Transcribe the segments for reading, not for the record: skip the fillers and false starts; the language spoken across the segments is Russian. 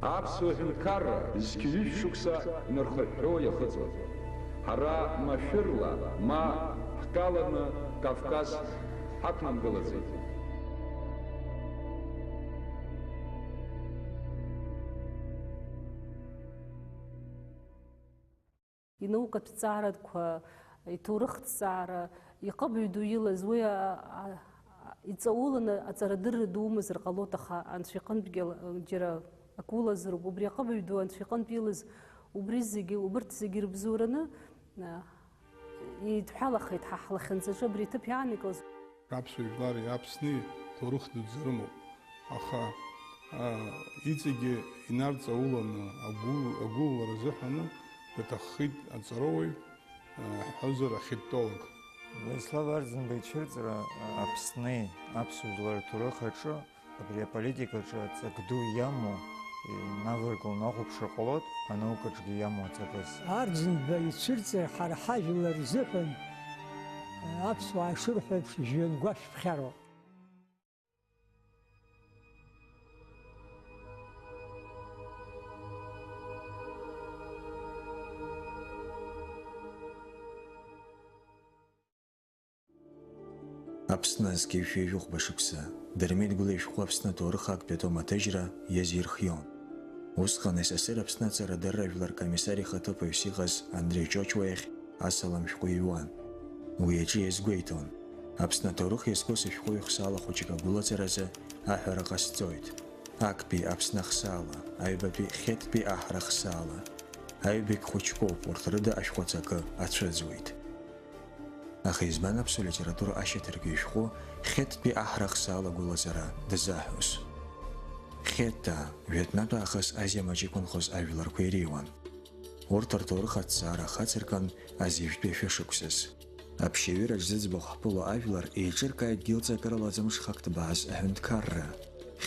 Аԥсуа ҳәынҭқарра зқьҩышә шықәса инархыҳәҳәо иахыҵуан. Ҳара машәырла, ма ҳкаланы Кавказ ҳақәнамгылаӡеит. Инаукатә ҭҵааратәқәа, иҭоурыхҭҵаара, иҟыбаҩ ду илаз, уи иҵауланы аҵарадырра думазар ҟалоит, аха Анцәа иҟынтәгьы џьара ак улазароуп. Убри аҟыбаҩ ду Анцәа иҟынтә илаз убырҭ зегьы ирыбзоураны идҳәалахеит ҳа ҳлахьынҵаҿы абри иҭыԥ иааникылаз. Аԥсуа жәлари Аԥсни ҭоурых дуӡӡа рымоуп, аха иҵегьы инарҵауланы агәылара азыҳәаны иҭаххеит аҵарауаҩ, ҳәазар ахьиттолог. Владислав Арӡынба ицәырҵра Аԥсни аԥсуа жәлар рҭоурых аҿы абри аполитикаҿы ҵак ду иамоу инаваргыланы ахәаԥшра ҟалоит, анаукаҿгьы иамоу аҵакыс. Арӡынба ицәырҵра ҳара ҳажәлар рзыҳәан аԥсуаа шырҳәо еиԥш жәҩан гәашә ԥхьароуп. Аԥсны зқьиашәа ижәыхәба шықәса Дырмит Гәлеи ишәҟәы Аԥсны аҭоурых актәи атом-аҭыжьра иазирхион. Усҟан СССР Аԥсны аҵарадырра жәлар комиссар ихаҭыԥаҩыс иҟаз Андреи Ҷочуа иахь асалам шәҟәы иҩуан. Уи аҿы иазгәеиҭон, Аԥсны аҭоурых иазку сышәҟәы ихсаала хәыҷык агәылаҵаразы аҳәара ҟасҵоит. Актәи Аԥсны ахсаала, аҩбатәи Хеттәи аҳра хсаала, аҩбагь хәыҷқәоуп, урҭ рыда ашәҟәы ҵакы ацәыӡуеит. Аха избан аԥсуа литература ашьаҭаркҩы ишәҟәы Хеттәи аҳра хсаала агәылаҵара дазааҳәоз. Хетта Виетнамтә аахыс Азиамаҿ иқәынхоз ажәларқәа иреиуан. Урҭ рҭоурых аҭҵаара ахаҵаркын азижәтәи ашәышықәсаз. Аԥшьаҩыраҿ зыӡбахә ҳԥыло ажәлар еиҿыркааит гәилҵакырала ӡымшхак ҭбааз аҳәынҭқарра,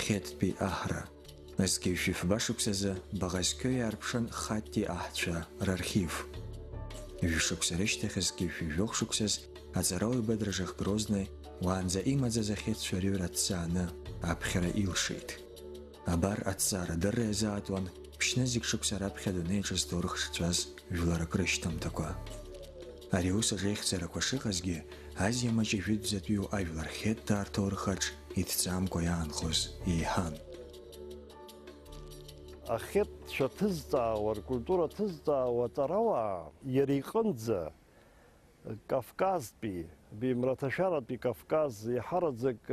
Хеттәи аҳра. Зқьиашәа фба шықәсазы баӷазқьо иаарԥшын Хаттәи аҳцәа рархив. Жәшықәса рышьҭахь зқьиашәа жәохә шықәсаз аҵарауаҩ Бадражах Грозни уаанӡа имаӡаз ахьыӡцәа рыҩра ҭҵааны аԥхьара илшеит. Абар аҭҵаарадырра иазаатуан ԥшьны зегь шықәса раԥхьа адунеиаҿы зҭоурых шҵәаз жәларак рышьҭамҭақәа. Ари аус аҿы аихьӡарақәа шыҟазгьы, Азиамаҿ ижәытәӡатәиу ажәлар Хеттаа рҭоурыхаҿ иҭҵаамкәа иаанхоз еиҳан. Ахеттцәа ҭызҵаауа, ркультура ҭызҵаауа аҵарауаа иара иҟынӡа Кавказтәи, бимраҭашәаратәи Кавказ иаҳараӡак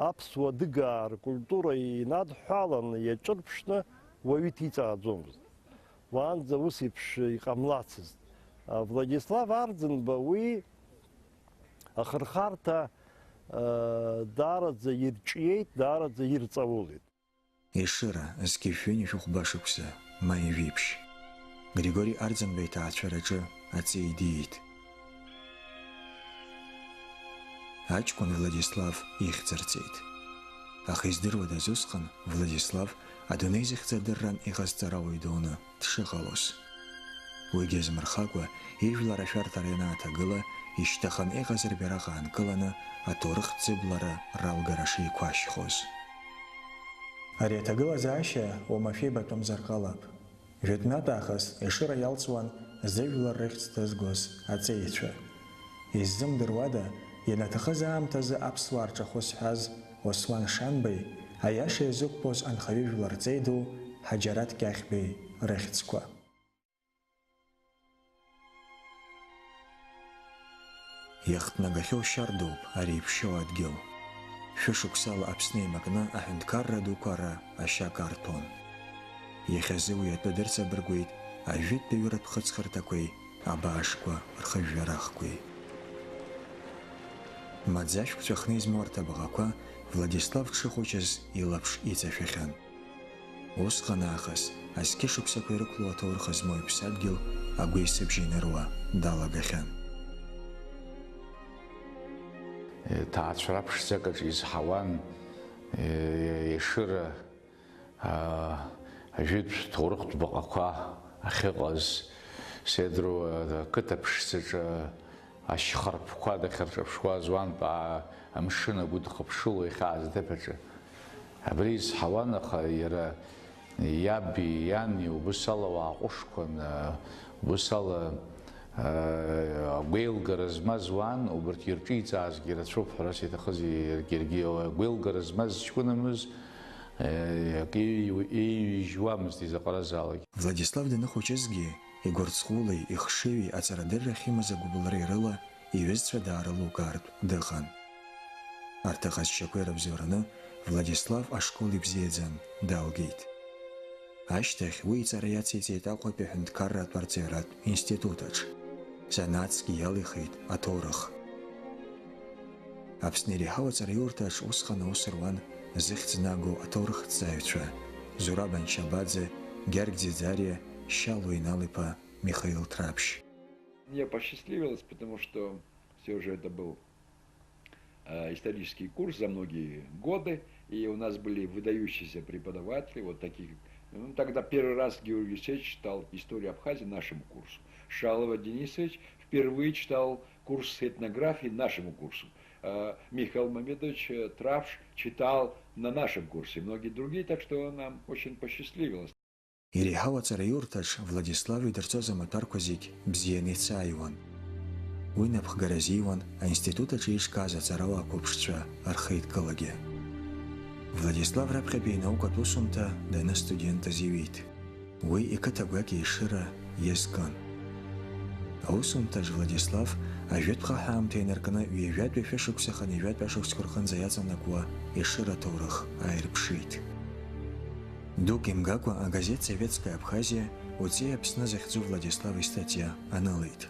аԥсуа адыгаа ркультура инадҳәаланы иаҿырԥшны уаҩы иҭиҵааӡомызт. Уаанӡа ус еиԥш иҟамлацызт. Владислав Арӡынба уи ахырхарҭа даараӡа ирҿиеит, даараӡа ирҵаулеит. Ешыра зқьиашәҩы шәыхәба шықәса Маи Виԥшь. Григори Арӡынба иҭаацәараҿы аҵеи диит. Аҷкәын Владислав ихьӡарҵеит. Аха издыруадаз усҟан Владислав адунеи зыхьӡ адырран иҟазҵарауаҩ дуны дшыҟалоз. Уигьы азмырхакәа ижәлар ашәарҭара ианааҭагыла, ишьҭаханы иҟаз рбираҟ аанкыланы аҭоурых ӡыблара ралгара шеиқәашьхоз. Ари аҭагылазаашьа уамашәибатәымзар ҟалап. Виетнамтә аахыс Ешыра иалҵуан зыжәлар рыхьӡ ҭызгоз аҵеицәа. Иззымдыруада, ианаҭахыз аамҭазы аԥсуаа рҿахәы зҳәаз Осуан Шанбеи, аиаша иазықәԥоз анхаҩы жәлар ҵеи ду Ҳаџьараҭ Кьахьбеи рыхьӡқәа. Иахҭнагахьоу шьардоуп ари иԥшьоу адгьыл. Шәышықәсала Аԥсны еимакны аҳәынҭқарра дуқәа ара ашьа карҭәон. Иахьазы уи атәы дырҵабыргуеит ажәытәтәи ҩыратә хыҵхырҭақәеи абаашқәа рхыжәжәарахқәеи. Маӡашәк ҵәахны измоу арҭ абӷақәа Владислав дшыхәыҷыз илаԥш иҵашәахьан. Усҟан аахыс азқьы шықәсақәа ирықәлоу аҭоурых змоу иԥсадгьыл агәеисыбжьы инаруа далагахьан. Ҭаацәара ԥшӡакаҿ изҳауан Ешыра ажәытә ҭоурыхтә баҟақәа ахьыҟаз Седру ақыҭа ԥшӡаҿы ашьхарԥқәа дахьырҿаԥшуаз уантәи амшын агәы дхыԥшыло ихьааз аҭыԥ аҿы. Абри изҳауан, аха иара иаби, иани, убыс ала уааҟәышқәан, убыс ала агәеилгара змаз уан, убарҭ ирҿиҵаазгьы рацәоуп ҳәа иҭахыз иаргьы агәеилгара змаз ҷкәынамыз иижьуамызт изаҟаразаалакь. Владислав даныхәыҷызгьы игәырҵҟәылеи, ихшыҩи аҵарадыррахь имаз агәыблра рыла иҩызцәа даарылукаартә дыҟан. Арҭ аҟазшьақәа ирыбзоураны Владислав ашкол ибзиаӡан далгеит. Ашьҭахь уи иҵара иациҵеит Аҟәатәи аҳәынҭқарратә арҵаҩратә институтаҿ. Занааҭсгьы иалихит аҭоурых. Аԥсны иреиҳау аҵараиурҭаҿ усҟан аус руан зыхьӡ наго аҭоурыхҭҵааҩцәа Зураб Аншьабаӡе, Герг Дзиӡариа, Шьалу Инал-иԥа, Михаил Трапщ. Мне посчастливилось, потому что все же это был исторический курс за многие годы, и у нас были выдающиеся преподаватели, вот такие. Ну, тогда первый раз Георгий Алексеевич читал историю Абхазии нашему курсу. Шалова Денисович впервые читал курс этнографии нашему курсу. Михаил Мамедович Трапш читал на нашем курсе, многие другие, так что нам очень посчастливилось. Иреиҳау аҵараиурҭаҿ Владислав идырҵоз амаҭәарқәа зегь бзианы ицааиуан. Уи напхгара азиуан аинститут аҿы ишкааз аҵарауаа ақәыԥшцәа рхеидкылагьы. Владислав раԥхьатәи инаукатә усумҭа даныстудент азиуит. Уи иқыҭа гәакьа ишыра иазкын. Аусумҭаҿ Владислав ажәытә хаҳәаамҭа инаркны ҩажәатәи шәышықәсахан ижәатәи ашықәсқәа рҟынӡа иаҵанакуа ишыра аҭоурых ааирԥшит. Дук имгакәа агазеҭ Советская Абхазиа уҵеи Аԥсны захьӡу Владислав истатиа анылеит.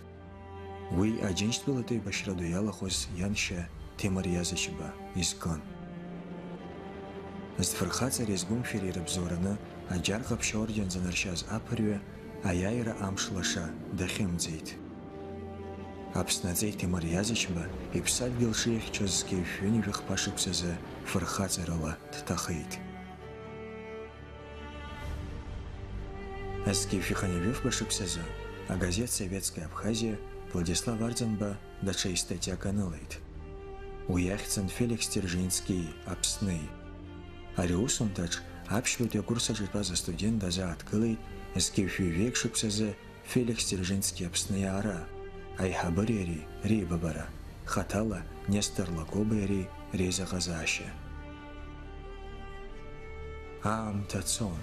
Уи аџьынџьтәылатәи еибашьра ду иалахәыз ианшьа Ҭемыр Иазачба изкын. Зфырхаҵареи згәымшәареи рыбзоураны аџьар ҟаԥшь аорден занаршьаз аԥырҩы аиааира амш лаша дахьымӡеит. Аԥснаҵеи Ҭемыр Иазачба иԥсадгьыл шихьчоз зқьиашәҩын ижәых-ԥа шықәсазы фырхаҵарала дҭахеит. Азқьиашәиханажәыфба шықәсазы агазеҭ Советская Абхазиа Владислав Арӡынба даҽа истатиак анылеит. Уи иахьӡын Феликс Ҭержински Аԥсни. Ари аусумҭаҿ аԥшьбатәи акурс аҿы итәаз астудент дазааҭгылеит зқьиашәҩы-жәеик шықәсазы Феликс Ҭержински Аԥсны иаара, аиҳабыреи ари реибабара, хаҭала Нестор Лакоби ари реизыҟазаашьа. Аамҭа цон,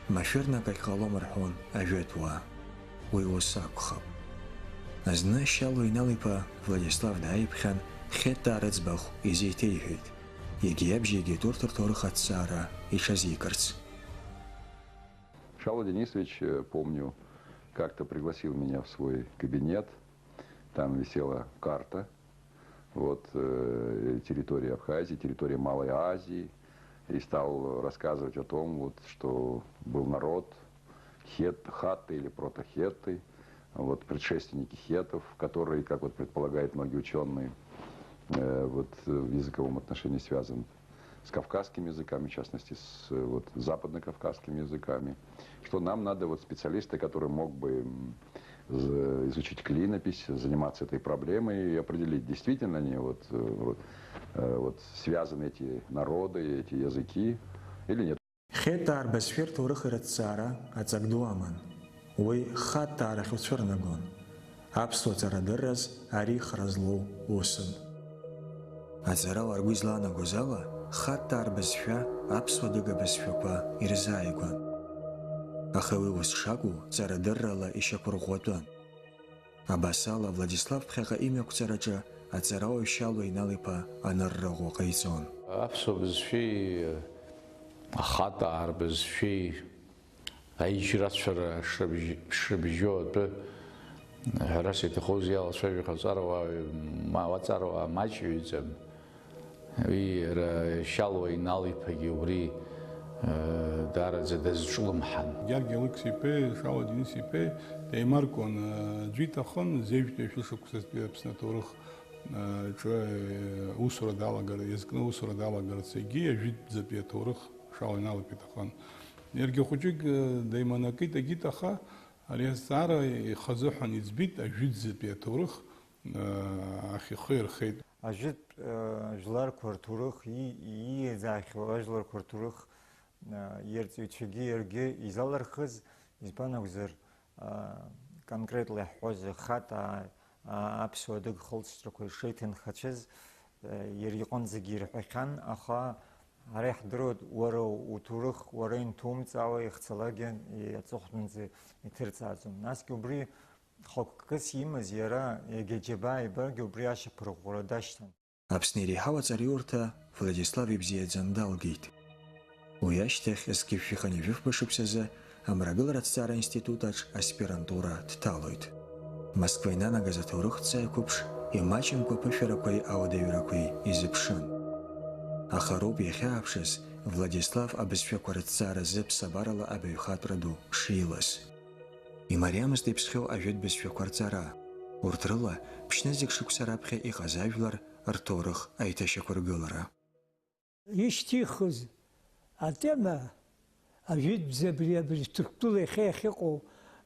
машәырнак ҟалом рҳәон ажәытәуаа. Уи ус акәхап. Зны Шьалу Инал-иԥа Владислав дааиԥхьан Хьета рыӡбахә изеиҭеиҳәеит. Егьи иабжьы егьит урҭ рҭоурых аҭҵаара иҽазикырц. Шалва Денисович, помню, как-то пригласил меня в свой кабинет. Там висела карта вот, территории Абхазии, территории Малой Азии. И стал рассказывать о том, вот, что был народ хетты или протохетты, вот, предшественники хеттов, которые, как вот предполагают многие ученые, вот, в языковом отношении связан с кавказскими языками, в частности, с вот, западно-кавказскими языками, что нам надо вот, специалиста, который мог бы изучить клинопись, заниматься этой проблемой и определить, действительно они вот, связаны эти народы, эти языки или нет. Хета арбазшәыр ҭоурых ирыҭҵаара аҵак ду аман. Уи хаттаарахь уцәырнагон. Аԥсуа ҵарадырраз ари ихра злоу усын. Аҵара уаргәы излаанагоз ала, хаттаа рбызшәа аԥсуа дыга бызшәақәа ирзааигәан. Аха уи ус шакәу ҵарадыррала ишьақәырӷәӷәатәын. Абас ала Владислав ԥхьаҟа имҩақәҵараҿы аҵарауаҩ Шьалу Инал-иԥа анырраӷәӷәа ҟаиҵон. Аԥсуа бызшәеи ахаттаа рбызшәеи аиџьрацәара шрыбжьо атәы ҳәарас иҭахоз иалацәажәо аҵарауаа маҷҩӡам. Уи Шьалу Инал-иԥагьы убри даараӡа дазҿлымҳан. Георги Алексеи-иԥеи, Шалва Денис-иԥеи еимаркуан аӡәы иҭахын зежәтәи шәышықәсазтәи Аԥсны аҭоурых ҿы усура далагара, иазкны усура далагарц егьи ажәытәӡатәи аҭоурых Шалва Инал-иԥа иҭахын. Иаргьы хәыҷык даиманакит, егьит, аха ари азҵаара ихазыҳәан иӡбит ажәытәӡатәи аҭоурых ахь ихы ирхеит. Ажәытә жәларқәа рҭоурых ииаӡаахьоу ажәларқәа рҭоурых иарҵаҩцәагьы иаргьы изалырхыз, избан акәзар конкретла иаҳҳәоз хаҭаа аԥсуа адыга хылҵшьҭрақәа ишеиҭынхацәаз иара иҟынӡагьы ирҳәахьан, аха ара иаҳдыруеит уара уҭоурых уара инҭумҵаауа ихцалагьы аҵыхәтәанӡа иҭырҵааӡом. Насгьы убри хықәкыс имаз иара егьа џьабаа ибаргьы убри ашьақәырӷәӷәара дашьҭан. Аԥсны иреиҳау аҵариурҭа Владислав ибзиаӡаны далгеит. Уи ашьҭахь зқьышә иханажәыфба шықәсазы Амрагыларатә зҵаара аинститутаҿ аспирантура дҭалоит. Москва инанагаз аҭоурыхтә ҵаҩқәеиԥш имаҷымкәа аԥышәарақәеи ауадаҩрақәеи изыԥшын. Аха ароуп иахьааԥшыз Владислав абызшәақәа рыҭҵааразы ԥсабарала абаҩхатәра ду шилаз. Имариамызт иԥсхьоу ажәытә бызшәақәа рҵара. Урҭ рыла ԥшьнызқь шықәса раԥхьа иҟаз ажәлар рҭоурых аиҭашьақәыргылара. Ишьҭихыз атема ажәытә абри Ҭырқәтәыла иахьа иахьыҟоу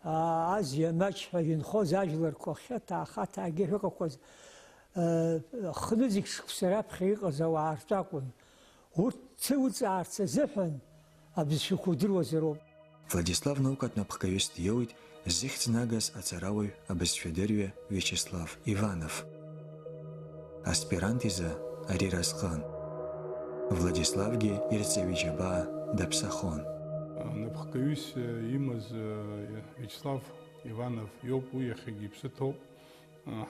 Азиа маҷ ҳәа инхоз ажәларқәа хьаҭаа хаҭаагьы шыҟақәаз хнызқь шықәса раԥхьа иҟаз ауаа ртәакәын. Урҭ цәыуҵаарц азыҳәан абызшәақәа удыруазароуп. Владислав наукатә напхгаҩыс диоуит зыхьӡ нагаз аҵарауаҩ абызшәадырҩы Виачеслав Иванов. Аспирант изы ари разҟын. Владиславгьы ирҵаҩы џьабаа даԥсахон. Напхгаҩыс имаз Виачеслав Иванов иоуп, уи иахьагьы иԥсы ҭоуп.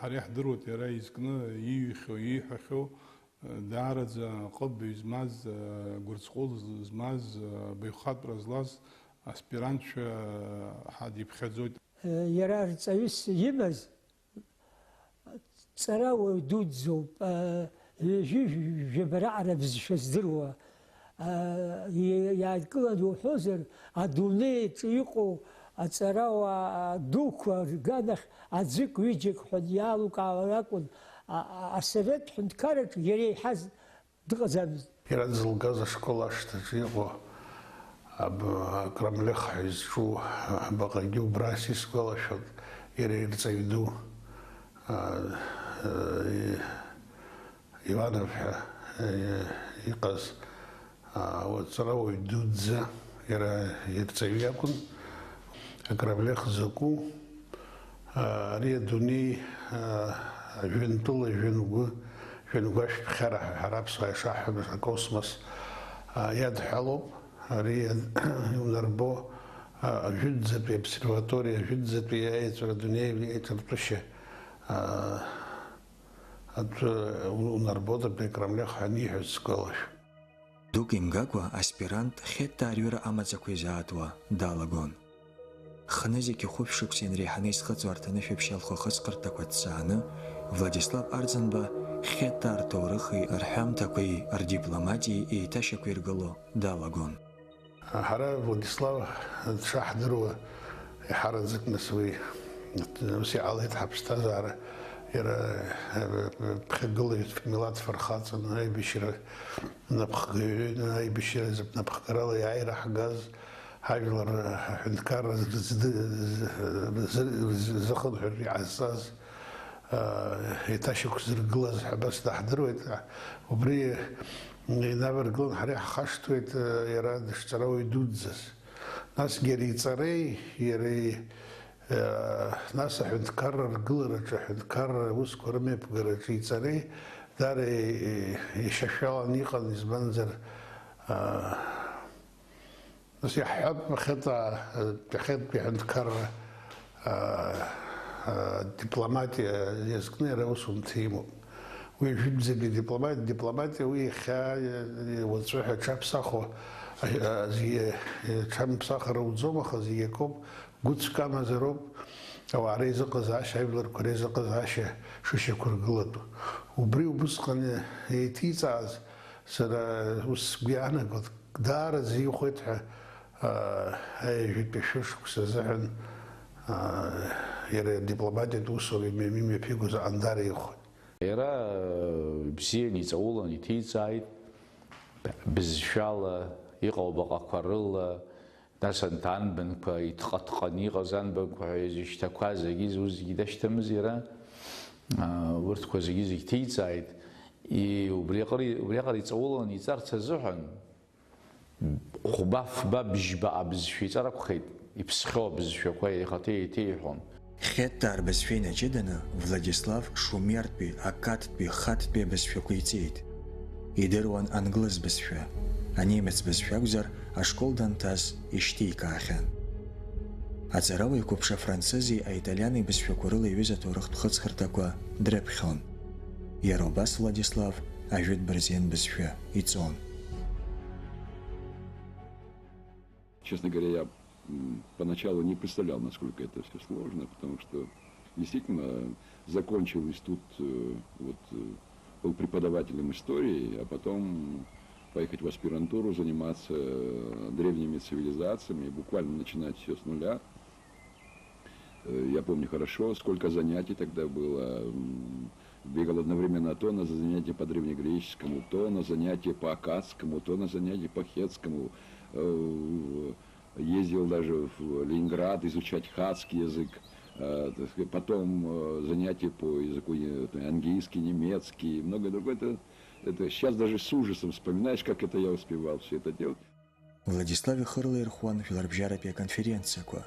Ҳара иаҳдыруеит иара изкны ииҩхьоу, ииҳәахьоу даараӡа ҟытбаҩ змаз, гәырҵҟәыл змаз, баҩхатәра злаз аспирантшәа ҳадиԥхьаӡоит. Иара рҵаҩыс имаз ҵарауаҩ дуӡӡоуп, жәабараҟара бызшәа здыруа. Иааидкылан иуҳәозар, адунеиаҿы иҟоу аҵарауаа дуқәа рганахь аӡәык ҩыџьак ҳәа иалукаауа акәын. Асовет ҳәынҭқарраҿы иара иҳаз дыҟаӡамызт. Иара дзылгаз ашкол ашҭаҿы иҟоу акрамлех ҳәа изҿу баҟагьы убра сисгәалашәоит, иара ирҵаҩ ду Иванов ҳәа иҟаз аҵарауаҩ дуӡӡа иара ирҵаҩ иакәын. Акрамлех закәу ари адунеи ажәҩантәыла жәҩангәашә ԥхьара ҳара аԥсуаа ишаҳҳәоз акосмос иадҳәалоуп. Ари иунарбо ажәытәӡатәи обсерваториа, ажәытәӡатәи аеҵәара адунеи еиҵартәышьа унарбоит абри акрамлех ҳәа аниҳәоз сгәалашәоит. Дук имгакәа аспирант хьетта арҩыра амаӡақәа изаатуа далагон. Хнызқь ихәыԥ шықәса инреиҳаны изхыҵуа арҭанышәаԥшь алхәахыҵҟырҭақәа ҭҵааны Владислав Арӡынба хьетта рҭоурыхи рҳәамҭақәеи рдипломатиеи еиҭашьақәиргыло далагон. Ҳара Владислав дшаҳдыруа иҳараӡак нас уи ус иҟалеит ҳаԥсҭазаара. Иара ԥхьагылаҩ милаҭ фырхаҵан аибашьра напхгаҩы, аибашьра напхгарала иааира ҳгаз ҳажәлар ҳҳәынҭқарра зыхынҳәыр иҟазҵаз еиҭашьақәа зыргылаз ҳәа абас даҳдыруеит. Убри инаваргылан ҳара иаҳхашҭуеит иара дышҵарауаҩ дуӡӡаз. Насгьы иара иҵареи, иареи нас аҳәынҭқарра ргылараҿы, аҳәынҭқарра аусқәа рымҩаԥгараҿы иҵареи даара ишьашәалан иҟан, избанзар нас иаҳҳәап ахьатәи аҳәынҭқарра дипломатиа иазкны иара усумҭа имоуп. Уи ажәытәӡатәи дипломатиа уи иахьа уаҵәы ҳәа ҽаԥсахуа ҽамԥсахыр ауӡом, аха зегьы акоуп, гәыцәк амазароуп ауаа реизыҟазаашьа, ажәларқәа реизыҟазаашьа шышьақәыргылатәу. Убри убысҟан еиҭиҵааз сара ус сгәы иаанагоит, даараӡа ихәеит ҳәа ажәытәи шәышықәса азыҳәан иара дипломатиатә усура имҩаԥигоз аҟандара ихәеит. Иара бзиан иҵаулан иҭиҵааит, бызшәала иҟоу баҟақәа рыла, нас анҭ анбанқәа итҟатҟаны иҟаз анбанқәа ҳәа изышьҭақәа зегьы зегьы дашьҭамыз иара урҭқәа зегьы иҭиҵааит. Убриаҟара иҵаулан иҵарц азыҳәан خباف بابج بقى بزفي تراك خيط يبسخو بزفي كوي خطي تيحون خيتار بزفينا جدنا فلاديسلاف شوميرت بي أكاتت بي خاتت بي بزفي كويتيت يدروان أنجلز بزفي أنيمец بزفي أكزر أشكول دانتاز إشتيك آخان أتراوي كوبشا فرنسيزي أيطالياني بزفي كوريلا يوزا تورخت خطسخرتاكوا دربخون يروباس فلاديسلاف أجود برزين بزفي إيتسون. Честно говоря, я поначалу не представлял, насколько это все сложно, потому что действительно закончил институт, был преподавателем истории, а потом поехать в аспирантуру, заниматься древними цивилизациями, буквально начинать все с нуля. Я помню хорошо, сколько занятий тогда было. Бегал одновременно то на занятия по древнегреческому, то на занятия по аккадскому, то на занятия по хетскому. Ездил даже в Ленинград изучать хатский язык. Потом занятия по языку английский, немецкий, многое другое. Это сейчас даже с ужасом вспоминаешь, как это я успевал все это делать. Владиславе Хырлы Ирхуан филарбжарапе конференция ко.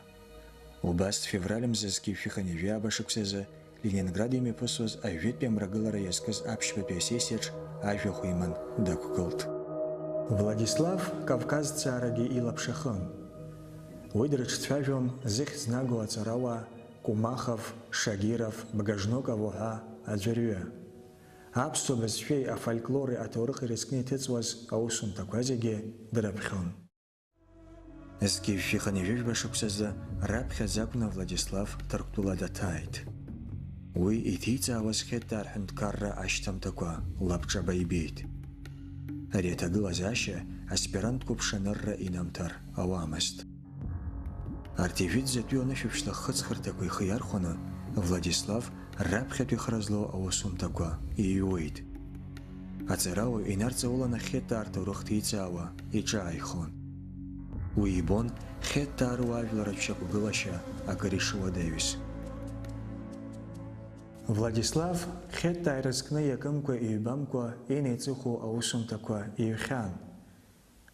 Убаст февралем зазки фиханеве абашуксезе Ленинградеме посоз авветпе мрагылара яскыз апшпепе сесеч авюхуиман дакуколт. Владислав Кавказ цараги и лапшахан. Выдрач цвяжон зых знагу ацарава Кумахов, Шагиров, Багажнокавуха, Аджерюя. Апсо безфей а фольклоры аторых и рискни тецваз аусун таквазиге драбхон. Эски фиханевич башуксаза рабха закуна Владислав Тарктула датайт. Уи итица авасхетар хенткарра аштам таква лапча байбейт. Рета глазаща аспирант купшанарра инамтар авамаст. Артивид затюна фипшлах хацхар такой хиярхона Владислав рабхету хразло аусун таква и уит. Ацарау инарцаула на хета артурухтицава и чайхон. Уибон хета аруавиларачаку галаша акаришува Дэвис. Владислав хета айраскна якамква и бамква и нецуху аусун таква и хан.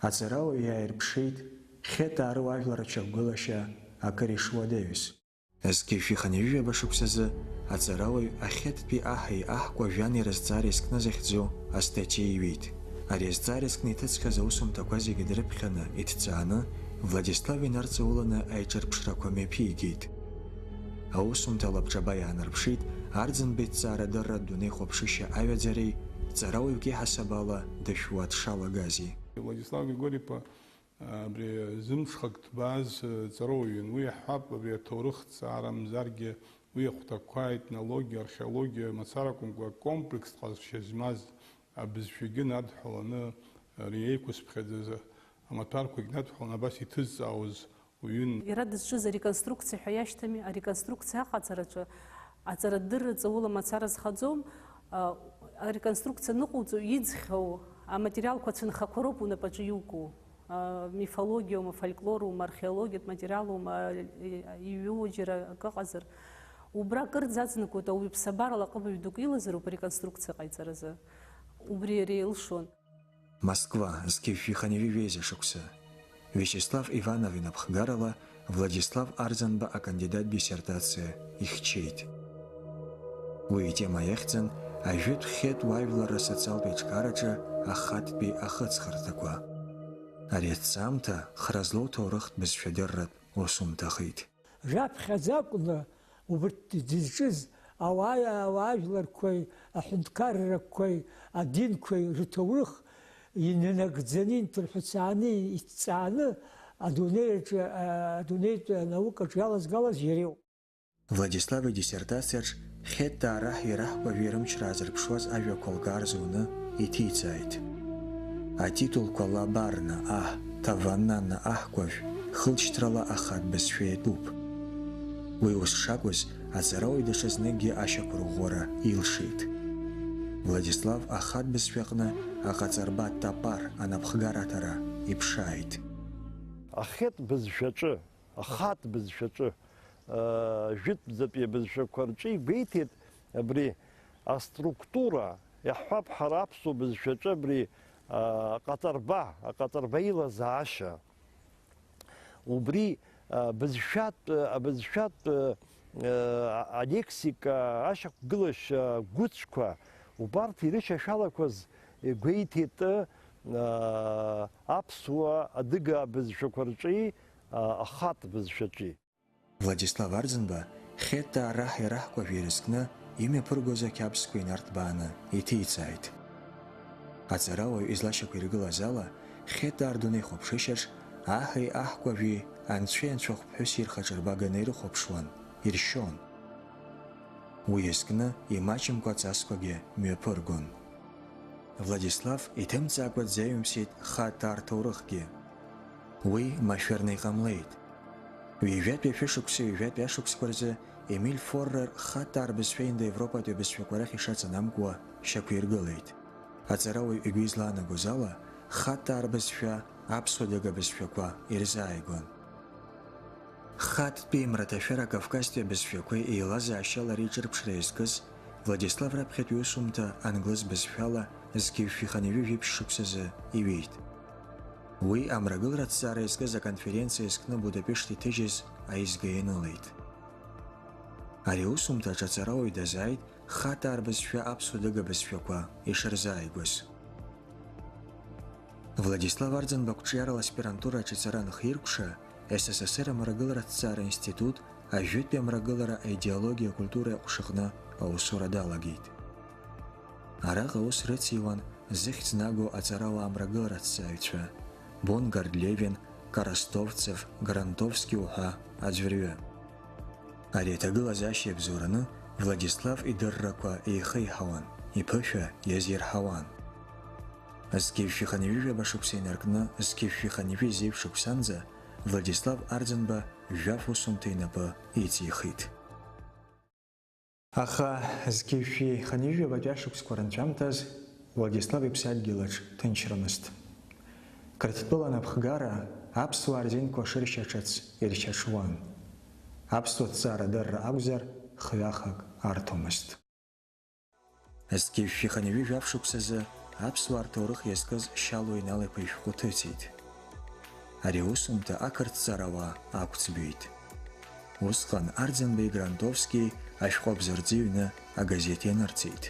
Ацарау яирпшит хета аруавиларачаку галаша акаришува Дэвис. Эски фиханеве башуксаза ацарауи ахетпи ахи ахква вяни разцарискна захзо астечи вид. А разцарискни тецхаза усум таквази гидрепхана итцана Владислави нарцаулана айчарпшракваме пигит. А усум талапчабая нарпшит ардзен битцара дарра дуне хопшиша авядзарей царауи вги хасабала дешват шалагази. Владислав Григорьевич بری زمشخت باز زروین وی حب بری تاریخ سعرم زرگ وی خطاکایت نلوگی آرخئولوژی مسارکم و کمپлекс خاص بزفیگی ندخلنا ریکوس بخدزه اما تارکو ندخلنا بس یتز آوز وین. يرد الجزء ريكونستركسي حياشتمي ريكونستركسي خاطر عتر الدر تزول مسار خزوم ريكونستركسي نقود يدخو материал كوتن خكروب ونبجيوكو. Мифологию, фольклору, археологию, материалу, южера, казар. Убра кырдзацны какой-то уипсабар лакабы дукилазеру по реконструкции кайцараза. Убри рейлшон. Москва, скифиханеви везешукса. Вячеслав Ивановин Абхгарова, Владислав Арзанба, а кандидат диссертация их чейт. Уйте маехцен, а жют хет вайвлара социалпеч карача, а хатби ахацхартаква. Арецамта хразло торохт без федеррат осум тахит. Жаб хазакуна убртдизжиз аважлар кой ахунткарра кой один кой ритовых иненагдзанин турхуцани ицаны адунеч наука галас ерил. Владиславе диссертацияч хетта рах поверимч разрпшваз авиаколгарзуна и тицайт. А титул коллабарна таванна ахквав хылчтрала ахат безфеетуп. Уиус шагус ацарауи дешезнеги ашакургора илшит. Владислав ахат безфекна ахацарбат тапар анапхгаратара ипшайт. Ахет безфече, ахат безфече, жит запе безфекварчи бейтит бри а структура я хаб харапсу безфече бри аҟаҵарба илазаашьа, убри абызшәатә алексика, ашьақәгылашьа гәыцқәа, убарҭ ирышьашәалақәаз гәеиҭеит аԥсуа адыга абызшәақәа рҿи ахатә бызшәаҿи. Владислав Арӡынба Хета раҳ ираҳкәажә ирызкны имҩаԥыргоз ақьабзқәа инарҭбааны иҭеиҵааит. Аҵарауаҩ излашьақәа иргылаз ала, Хета ардунеихәаԥшышьаҿ аҳи аҳкәажәи анцәеи анцәахәԥҳәыси рхаҿырбаганы ирыхәаԥшуан, иршьон. Уи изкны имаҷымкәа аҵасқәагьы мҩаԥыргон. Владислав иҭымҵаакәа дзаҩымсит Хата рҭоурыхгьы. Уи машәырны иҟамлеит. Ҩажәатәи шәышықәса ашықәсқәа рзы Емиль Форрер Хата арбызшәа Индоевропатәи абызшәақәа рахь ишаҵанамгуа шьақәиргылеит. Аҵарауаҩ игәы излаанагоз ала, Хата арбызшәа аԥсуа дыга бызшәақәа ирзааигәан. Хаттәи мраҭашәара Кавказтәи абызшәақәеи еилазаашьала реиҿырԥшра иазкыз Владислав раԥхьатәи усумҭа англыз бызшәала зқьышәиханҩыжәиԥшь шықәсазы иҩит. Уи амрагылара ҭҵаара иазкыз аконференциа иазкны Будапешт иҭыжьыз аизга ианылеит. Ари аусумҭаҿ аҵарауаҩ дазааит Хата арбызшәа аԥсуа дыга бызшәақәа ишырзааигәаз. Владислав Арӡынба қәҿиарала аспирантураҿ ицара анхиркәша, СССР амрагылара ҭҵаара институт ажәытәи амрагылара аидеологиа акультура иҟәшаҟны аусура далагеит. Араҟа ус рыциуан зыхьӡ наго аҵарауаа амрагылара ҭҵааҩцәа Бонгард Левин, Карастовцев, Грантовски уҳәа аӡәырҩы. Ари аҭагылазаашьа иабзоураны Владислав идыррақәа еихеиҳауан, иԥышәа иазирҳауан. Зқьышәиханҩыжәаба шықәса инаркны зқьышәиханҩы зеиԥш шықәсанӡа Владислав Арӡынба жәаф усумҭа инапы иҵихит. Аха зқьышәиханҩыжәабатәи ашықәсқәа рынҵәамҭаз Владислав иԥсадгьылаҿ ҭынчрамызт. Қырҭтәыла напхгара аԥсуаа рзинқәа шыршьаҽыц иршьаҽуан. Аԥсуа ҭҵаара адырра акәзар хҩахак арҭомызт. Зқьышәиханҩы жәаф шықәсазы аԥсуаа рҭоурых иазкыз Шьалуа Инал-иԥа ишәҟәы ҭыҵит. Ари аусумҭа ақырҭҵаарауаа ақәӡбеит. Усҟан Арӡынбеи Грантовски ашәҟәабзарӡы ҩны агазеҭ ианырҵеит.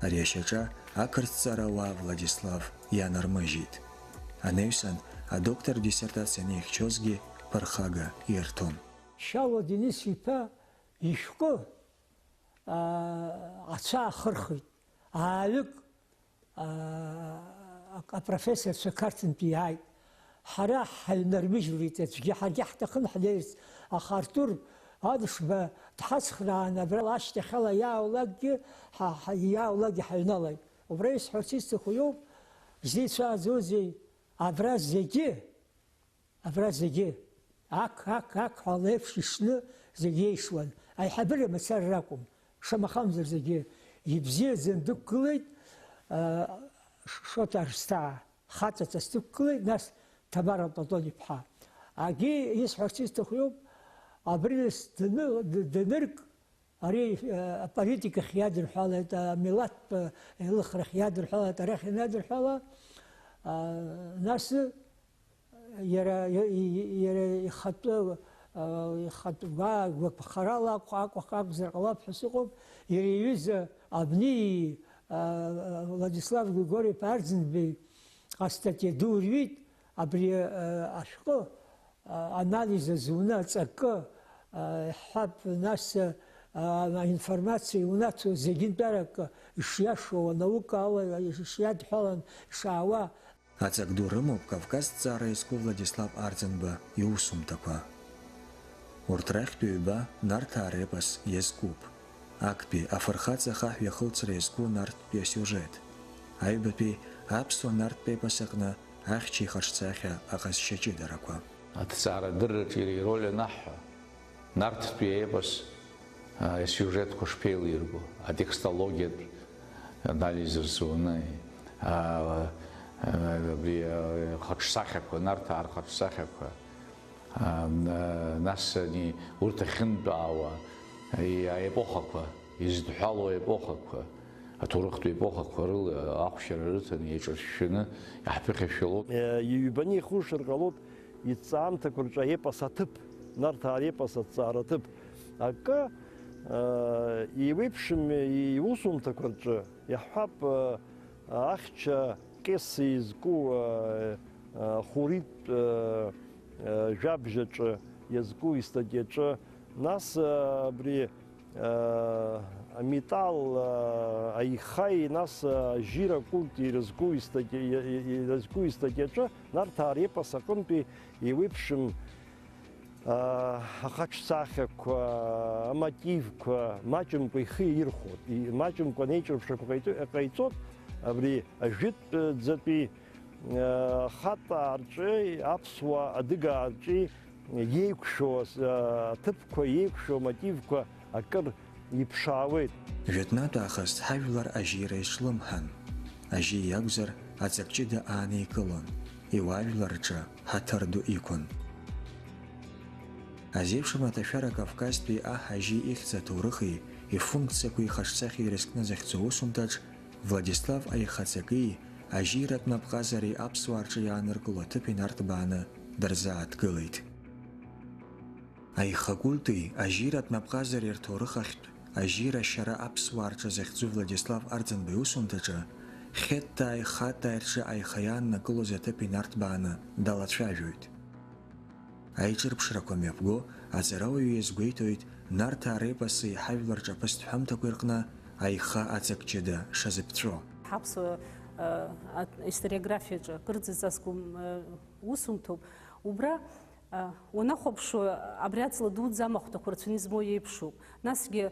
Ари ашьаҿа ақырҭҵаарауаа Владислав ианармыжьит. Анаҩсан адоктор диссертацианы ихьчозгьы ԥырхага ирҭон. Шьалуа Денис иԥа ишәҟәы ацәа ахырхит. Аалык апрофессорцәа Қарҭынтәи иааит. Ҳара ҳаҩнармыжьлеит аӡәгьы, ҳаргьы ҳҭахын ҳнеирц, аха Артур Адышба дҳацхраан абра ашьҭахьала иааулакгьы ҳаҩналаит. Убра исҳәарц исҭаху иоуп, изеицәааӡозеи абра зегьы ак ҳәа леиԥш ишны зегьы еишуан. Аиҳабыра мацара ракәым, шамахамзар зегьы ибзиаӡан дықәгылеит Шоҭа Арсҭаа, хаҵаҵас дықәгылеит, нас Ҭамара Платон-иԥҳа. Агьи исҳәарц исҭаху иоуп, абри данырк, ари аполитикахь иадырҳәалеит, амилаҭтә еилыхрахь иадырҳәалеит, арахь ианадырҳәала, нас иара ихатәы гәаԥхарала акәзар ҟалап ҳәа сыҟоуп, иара иҩыза абни Владислав Григорьевич Арӡынбеи астатиа ду рҩит, абри ашәҟәы анализ азуны аҵакы ҳәап, нас аинформациа иунацо зегьынтәарак ишиашоу анаукала ишиадҳәалан ишаауа. Аҵак ду рымоуп Кавказ ҭҵаара иазку Владислав Арӡынба иусумҭақәа. Урҭ рахьтә ҩба Нарҭаа репос иазкуп. Актәи афырхаҵа хаҳә иахылҵра иазку нарҭтәи асиужет. Аҩбатәи аԥсуа нарҭтә епос аҟны ахьча ихаҿсахьа аҟазшьа ҷыдарақәа. Аҭҵаара адырраҿы иара ироль анаҳҳәа, нарҭтәи аепос асиужетқәа шԥеилирго, атекстологиатә анализ рзуны, абри хаҿсахьақәа, нарҭаа рхаҿсахьақәа, нас урҭ ахьынтәаауа аепохақәа, изыдҳәалоу аепохақәа, аҭоурыхтә епохақәа рыла ахәшьара рыҭаны еиҿыршәшәаны иаҳԥыхьашәалоуп. Иҩбаны ихушыр ҟалоит иҵаамҭақәа рҿы аепос аҭыԥ, Нарҭаа аепос аҭҵаара аҭыԥ. Акы иеиуеиԥшым иусумҭақәа рҿы иаҳҳәап ахьча Кеси изку Хурит жәабжьаҿы иазку истатиаҿы, нас абри аметалл аихаи, нас ажьира акульт иразку истатиаҿы Нарҭаа репос аҟынтәи иеиуеиԥшым ахаҿсахьақәа, амотивқәа маҷымкәа ихы ирхәоит, маҷымкәа неиҿырԥшрақәа ҟаиҵоит. Абри ажәытәӡатәи ахаҭаа рҿы, аԥсуа адыгаа рҿы иеиқәшәо аҭыԥқәа, иеиқәшәо амотивқәа акыр иԥшаауеит. Жәытәнатә аахыс ҳажәлар ажьира иҿлымҳан. Ажьи иакәзар аҵак ҷыда aanikылон, иуаажәлар рҿы ҳаҭыр ду иқәын. Азеиԥшым аҭашәара Кавказтәи аҳ ажьи ихьӡ аҭоурыхи ифункциақәеи ихаҿсахьеи ирызкны захьӡу аусумҭаҿ Владислав аихаҵаки ажьиратә напҟазареи аԥсуаа рҿы иааныркыло аҭыԥ инарҭбааны дырзааҭгылеит. Аихакультти ажьиратә напҟазареи рҭоурыхахьтә ажьира ашьара аԥсуаа рҿы захьӡу Владислав Арӡынба иусумҭаҿы Хеттааи Хаттааи рҿы аиха иааннакылоз аҭыԥ инарҭбааны далацәажәоит. Аиҿырԥшрақәа мҩаԥго аҵарауаҩ иазгәеиҭоит Нарҭаа репоси ҳажәлар ҿаԥыстә ҳәамҭақәа рҟны аиха аҵак ҷыда шазыԥҵәо. Ҳаԥсуа историографиаҿы кырӡыҵазкум усумҭоуп. Убра унахәаԥшуа абри аҵла дуӡӡа амахәҭақәа рацәаны измоу иеиԥшуп. Насгьы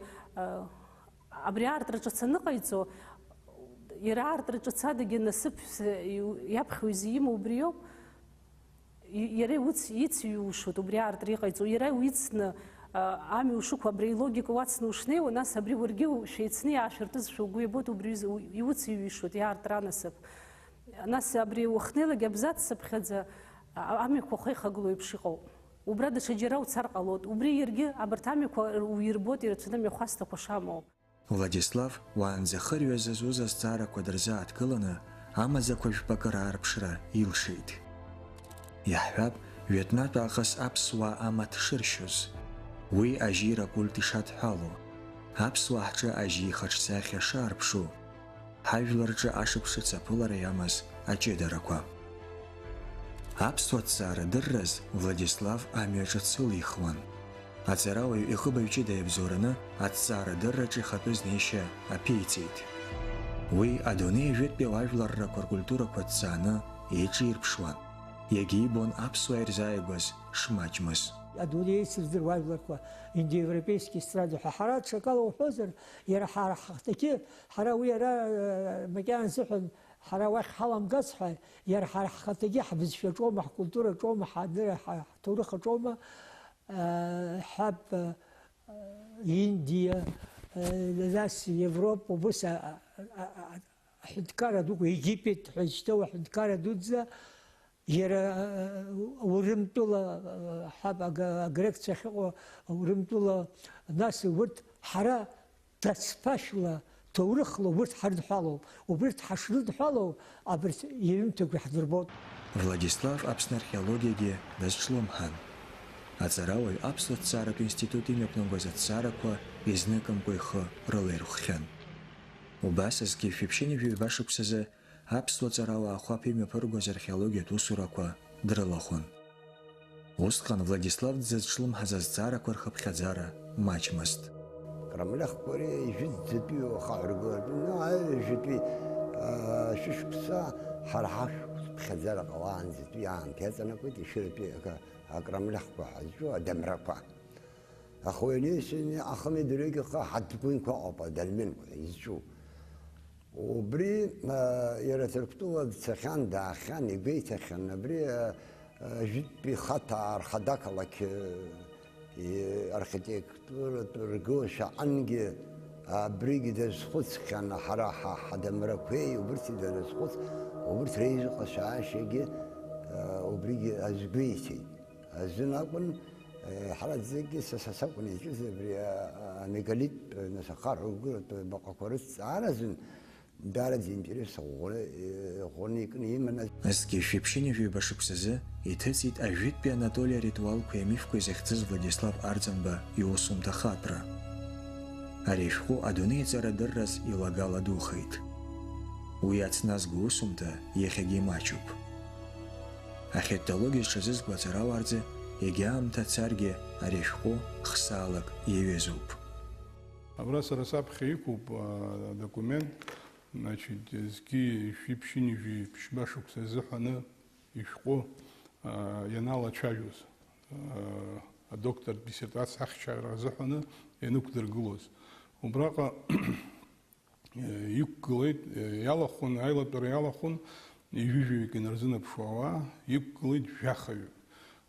абри аартраҿы саныҟаиҵо, иара аартраҿы цадагьы насыԥс иаԥхьо изимоу убриоуп. Иара ицҩушоит убри аартра иҟаиҵо, иара уицны амҩа ушықәу, абри илогика уацны ушнеиуа, нас абри уаргьы шәеицны иаашәыртызшәа угәы иабоит, убри иуцҩишоит иаартра анасыԥ. Нас абри уахнеилагьы абзаццыԥхьаӡа амҩақәа ухаихагыло еиԥш иҟоуп. Убра даҽаџьара уцар ҟалоит, убри иаргьы абарҭ амҩақәа уирбоит ирацәаны мҩахәасҭақәа шамоу. Владислав уаанӡа хырҩа зазуз азҵаарақәа дырзааҭгыланы амаӡақәа жәпакы раарԥшра илшеит. Иаҳҳәап, Жәытәнатә аахыс аԥсуаа амаҭ шыршьоз, уи ажьира акульт ишадҳәало, аԥсуаа ҳҿы ажьи ихаҿсахьа шаарԥшу, ҳажәлар рҿы ашықәс ҵаԥылара иамаз аҷыдарақәа. Аԥсуа ҭҵаарадырраз Владислав амҩаҿы дсылихуан. Аҵарауаҩ ихыбаҩ ҷыда иабзоураны аҭҵаарадырраҿы ихатәыз неишьа аԥиҵеит. Уи адунеи ажәытәтәи ауаажәларрақәа ркультурақәа ҭҵааны еиҿирԥшуан. Иагьибон аԥсуаа ирзааигәаз шмаҷмыз. Адунеи ицырдыруа ажәларқәа индоевропески эстрадо ҳәа ҳара ҽакала уҳәозар, иара ҳара ҳхаҭагьы, ҳара уи иара макьана зыҳәан ҳара уахь ҳаламгаз ҳәа, иара ҳара ҳхаҭагьы ҳбызшәаҿоума, ҳкультураҿоума, ҳҭоурыхаҿоума, ҳаб Индиа, нас Европа, убыс аҳәынҭқарра дуқәа, Египет ҳәа изышьҭоу аҳәынҭқарра дуӡӡа, иара Урымтәыла, ҳаб агрекцәа ахьыҟоу Урымтәыла, нас урҭ ҳара даҽԥашәла, ҭоурыхла урҭ ҳарыдҳәалоуп. Убырҭ ҳашрыдҳәалоу абырҭ иҩымҭақәа ҳдырбоит. Владислав Аԥсны археологиагьы дазҿлымҳан. Аҵарауаҩ аԥсуа ҭҵааратә институт имҩаԥнагоз аҭҵаарақәа изныкымкәа ихы рылаирхәхьан. Убасызгьы шәиԥшьынажәаҩ башықәсазы аԥсуа ҵарауаа хәаԥ имҩаԥыргоз археологиатә усурақәа дрылахәын. Усҟан Владислав дзызҿлымҳаз азҵаарақәа рхыԥхьаӡара маҷмызт. Крамлахқәареи ижәытәӡатәи ижәытәи шәышықәса ҳара ҳашәԥхьаӡара ҟалаанӡатәи аамҭа иаҵанакуеит ишыратәи акрамлахқәа ҳазҿу адамрақәа. Аха уи анеишьаны ахами дырҩегьых ҳаҭгәынқәа ыҟоуп, адольменқәа изҿу. Убри иара Ҭырқәтәыла дцахьан, даахьан, игәеиҭахьан, абри ажәытәтәи Хаттаа рхадақалақь архитектуратә ргылара шаҟангьы абригьы дазхәыцхьан, ҳара ҳадамрақәеи убырҭи дазхәыц, убырҭ реизыҟазшьаашьагьы убригьы азгәеиҭеит. Азын акәын ҳара зегьы саса сакәын изҿыз абри амегалит насахар угәыратә баҟақәа рыҭҵааразын дараӡа интерес ӷәӷәаны икны иманы. Азгьы шәиԥшьыни жәаҩба шықәсазы иҭыҵит ажәытәтәи Анатоли аритуалқәеи амифқәеи захьӡыз Владислав Арӡынба иусумҭа хатәра. Ари ашәҟәы адунеиҵарадырраз илагала духеит. Уи ацназго усумҭа иахьагьы имаҷуп. Ахьettологиа зҽазызкуа аҵарауааრძы егьа аамҭа царгьы ари ашәҟәы хсаалак иаҩызоуп. Абра сара саԥхьа иқәуп адокумент, значит, згьы шәиԥшьыни жәиԥшьба шықәса азыҳәаны ишәҟәы ианалацәажәоз адоктортә диссертациа ахьчара азыҳәаны ианықәдыргылоз. Убраҟа иқәгылеит, иалахәын, аилатәара иалахәын, ижәижәаҩык инарзынаԥшуа ауаа, иқәгылеит жәахаҩы.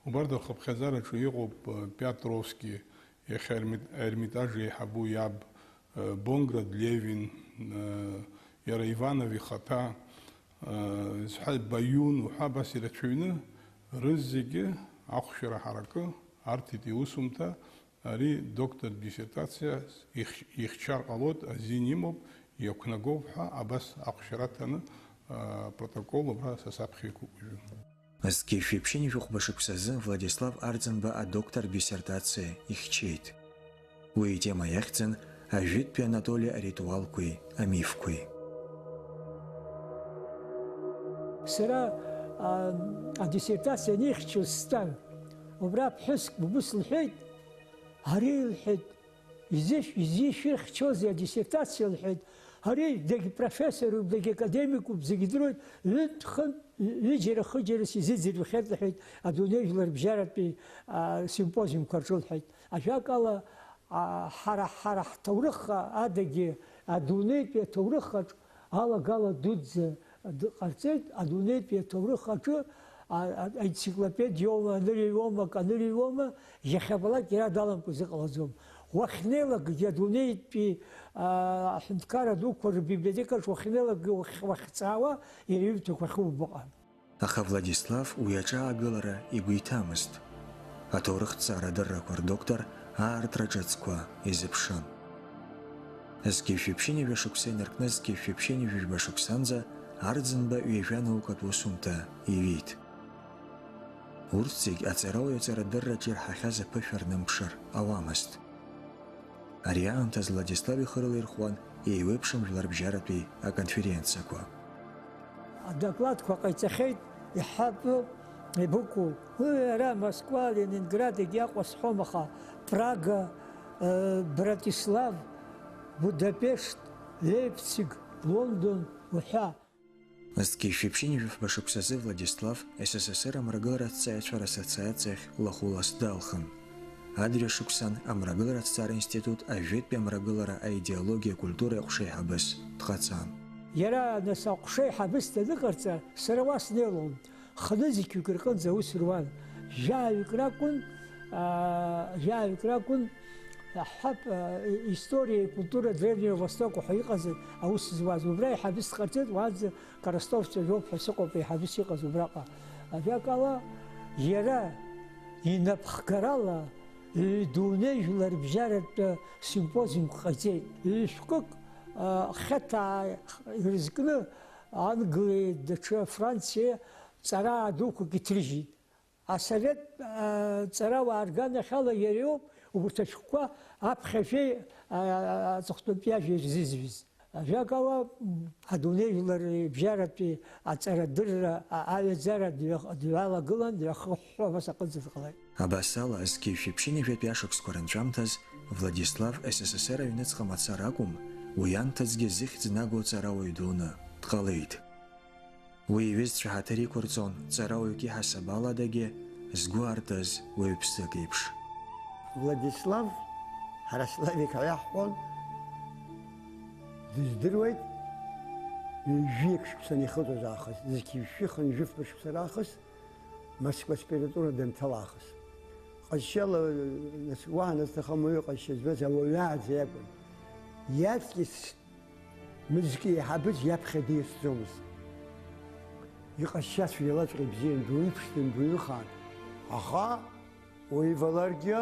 Убарҭ рхыԥхьаӡараҿы иҟоуп Пиатровски, иахьа Ермитаж еиҳабу иаб, Бонград Левин, иара Иванов ихаҭа, Баиун уҳәа абас ирацәаҩны рызегьы ахәшьара ҳаракы арҭеит иусумҭа, ари доктортә диссертациа ихьчар ҟалоит, азин имоуп, иақәнагоуп ҳәа абас ахәшьара ҭаны протокол абра са саԥхьа иқәуп уажәы. Азгьы шәиԥшьыни жәохәба шықәсазы Владислав Арӡынба адоктортә диссертациа ихьчеит. Уи итема иахьӡын ажәытәтәи Анатоли аритуалқәеи амифқәеи. Сара адиссертациа анихьчоз стан, убра ԥҳәыск ббыс лҳәеит, ари лҳәеит, изишәырхьчозеи адиссертациа лҳәеит, ари дагьы профессоруп, дагьы академикуп, зегьы идыруеит, ҩынтә-хынтә ҩыџьара хыџьарас изыӡырҩхьеит лҳәеит, адунеижәлар бжьаратәи симпозиумқәа рҿы лҳәеит. Ажәакала, ҳара ҳҭоурых адагьы адунеитәи аҭоурых аҿ алагала дуӡӡа ҟарҵеит, адунеитәи аҭоурых аҿы аенциклопедиоума, анырыҩуома, канырыҩуома, иахьабалак иара даламкәа зыҟалаӡом. Уахьнеилагьы адунеитәи аҳәынҭқарра дуқәа рбиблиотекаҿ уахьнеилагьы уахьҵаауа иара иҩымҭақәа ахьумбаҟа. Аха Владислав уи аҿаагылара игәы иҭамызт. Аҭоурыхҭҵаарадыррақәа рдоктор аартра ҿыцқәа изыԥшын. Згьы шәиԥшьыни жәашықәса инаркны згьы шәиԥшьыни жәижәба шықәсанӡа Арӡынба ҩажәанаукатә усумҭа иҩит. Урҭ зегь аҵарауаҩ аҵарадырраҿ ирҳахьаз аԥышәа рнымԥшыр ауамызт. Ари аамҭаз Владислав ихы рылаирхәуан еиуеиԥшым жәларбжьаратәи аконференциақәа. Адокладқәа ҟаиҵахьеит, иҳабы, ибыкәу, ара Москва, Ленинград егьаҟәа сҳәом, аха Прага, Братислав, Будапешт, Лейпциг, Лондон уҳәа. Згьы шәиԥшьыни жәохәба шықәсазы Владислав СССР амрагылараҭҵааҩцәа расоциациахь лахәылас далхын. Адырҩа шықәсан амрагылараҭҵаара институт ажәытәтәи амрагылара аидеологиа культура еиҟәшеиҳабыс дҟаҵан. Иара нас аҟәшеиҳабыс даныҟарҵа, сара уа снеилон, хнызқьҩык рҟынӡа аус руан. Жәаҩык ракәын ҳаб история культура Древнего Востока ҳәа иҟаз аус зуаз. Убра иҳабыс дҟарҵеит, уаанӡа Коростовцәа жәоуп ҳәа сыҟоуп иҳабыс иҟаз убраҟа. Ажәакала, иара инапхгарала дунеижәлар бжьаратәы симпозиумк ҟаиҵеит. Шәҟәык хьаҭаа ирызкны Англиеи, даҽа Франциеи ҵараа дуқәак иҭрыжьит. Асовет ҵарауаа рганахьала иара иоуп убарҭ ашәҟәқәа аԥхьажәеи аҵыхәтәантәи ажәеи ирзызҩыз. Ажәакала, адунеижәлар бжьаратәи аҵарадырра аҩаӡара дҩалагылан, дҩахыҳәҳәо абас аҟынӡа дҟалеит. Абас ала, згьы шәиԥшьыни жәатәи ашықәсқәа рынҵәамҭаз Владислав СССР аҩныҵҟа мацара акәым, уи анҭыҵгьы зыхьӡ наго ҵарауаҩ дуны дҟалеит. Уи иҩызцәа ҳаҭыр иқәырҵон ҵарауаҩк иҳасаб аладагьы згәы артыз уаҩԥсык еиԥш. Владислав Ҳарасламик аиаҳҳәон, дыздыруеит жәиак шықәсан ихыҵуаз аахыс, зқьи шәихын жәыфба шықәса раахыс, Москва аспирантура данҭала аахыс. Ҟазшьала уаҳа насҭахым уаҩы ҟазшьа збаз ауаҩааӡа иакәын. Иаҵкьыс мызкы иаҳабыз иаԥхьа диасӡомызт. Иҟазшьа цәгьалаҵәҟьа ибзиан, дуиԥшӡан, дуҩыхаан. Аха уиваларгьы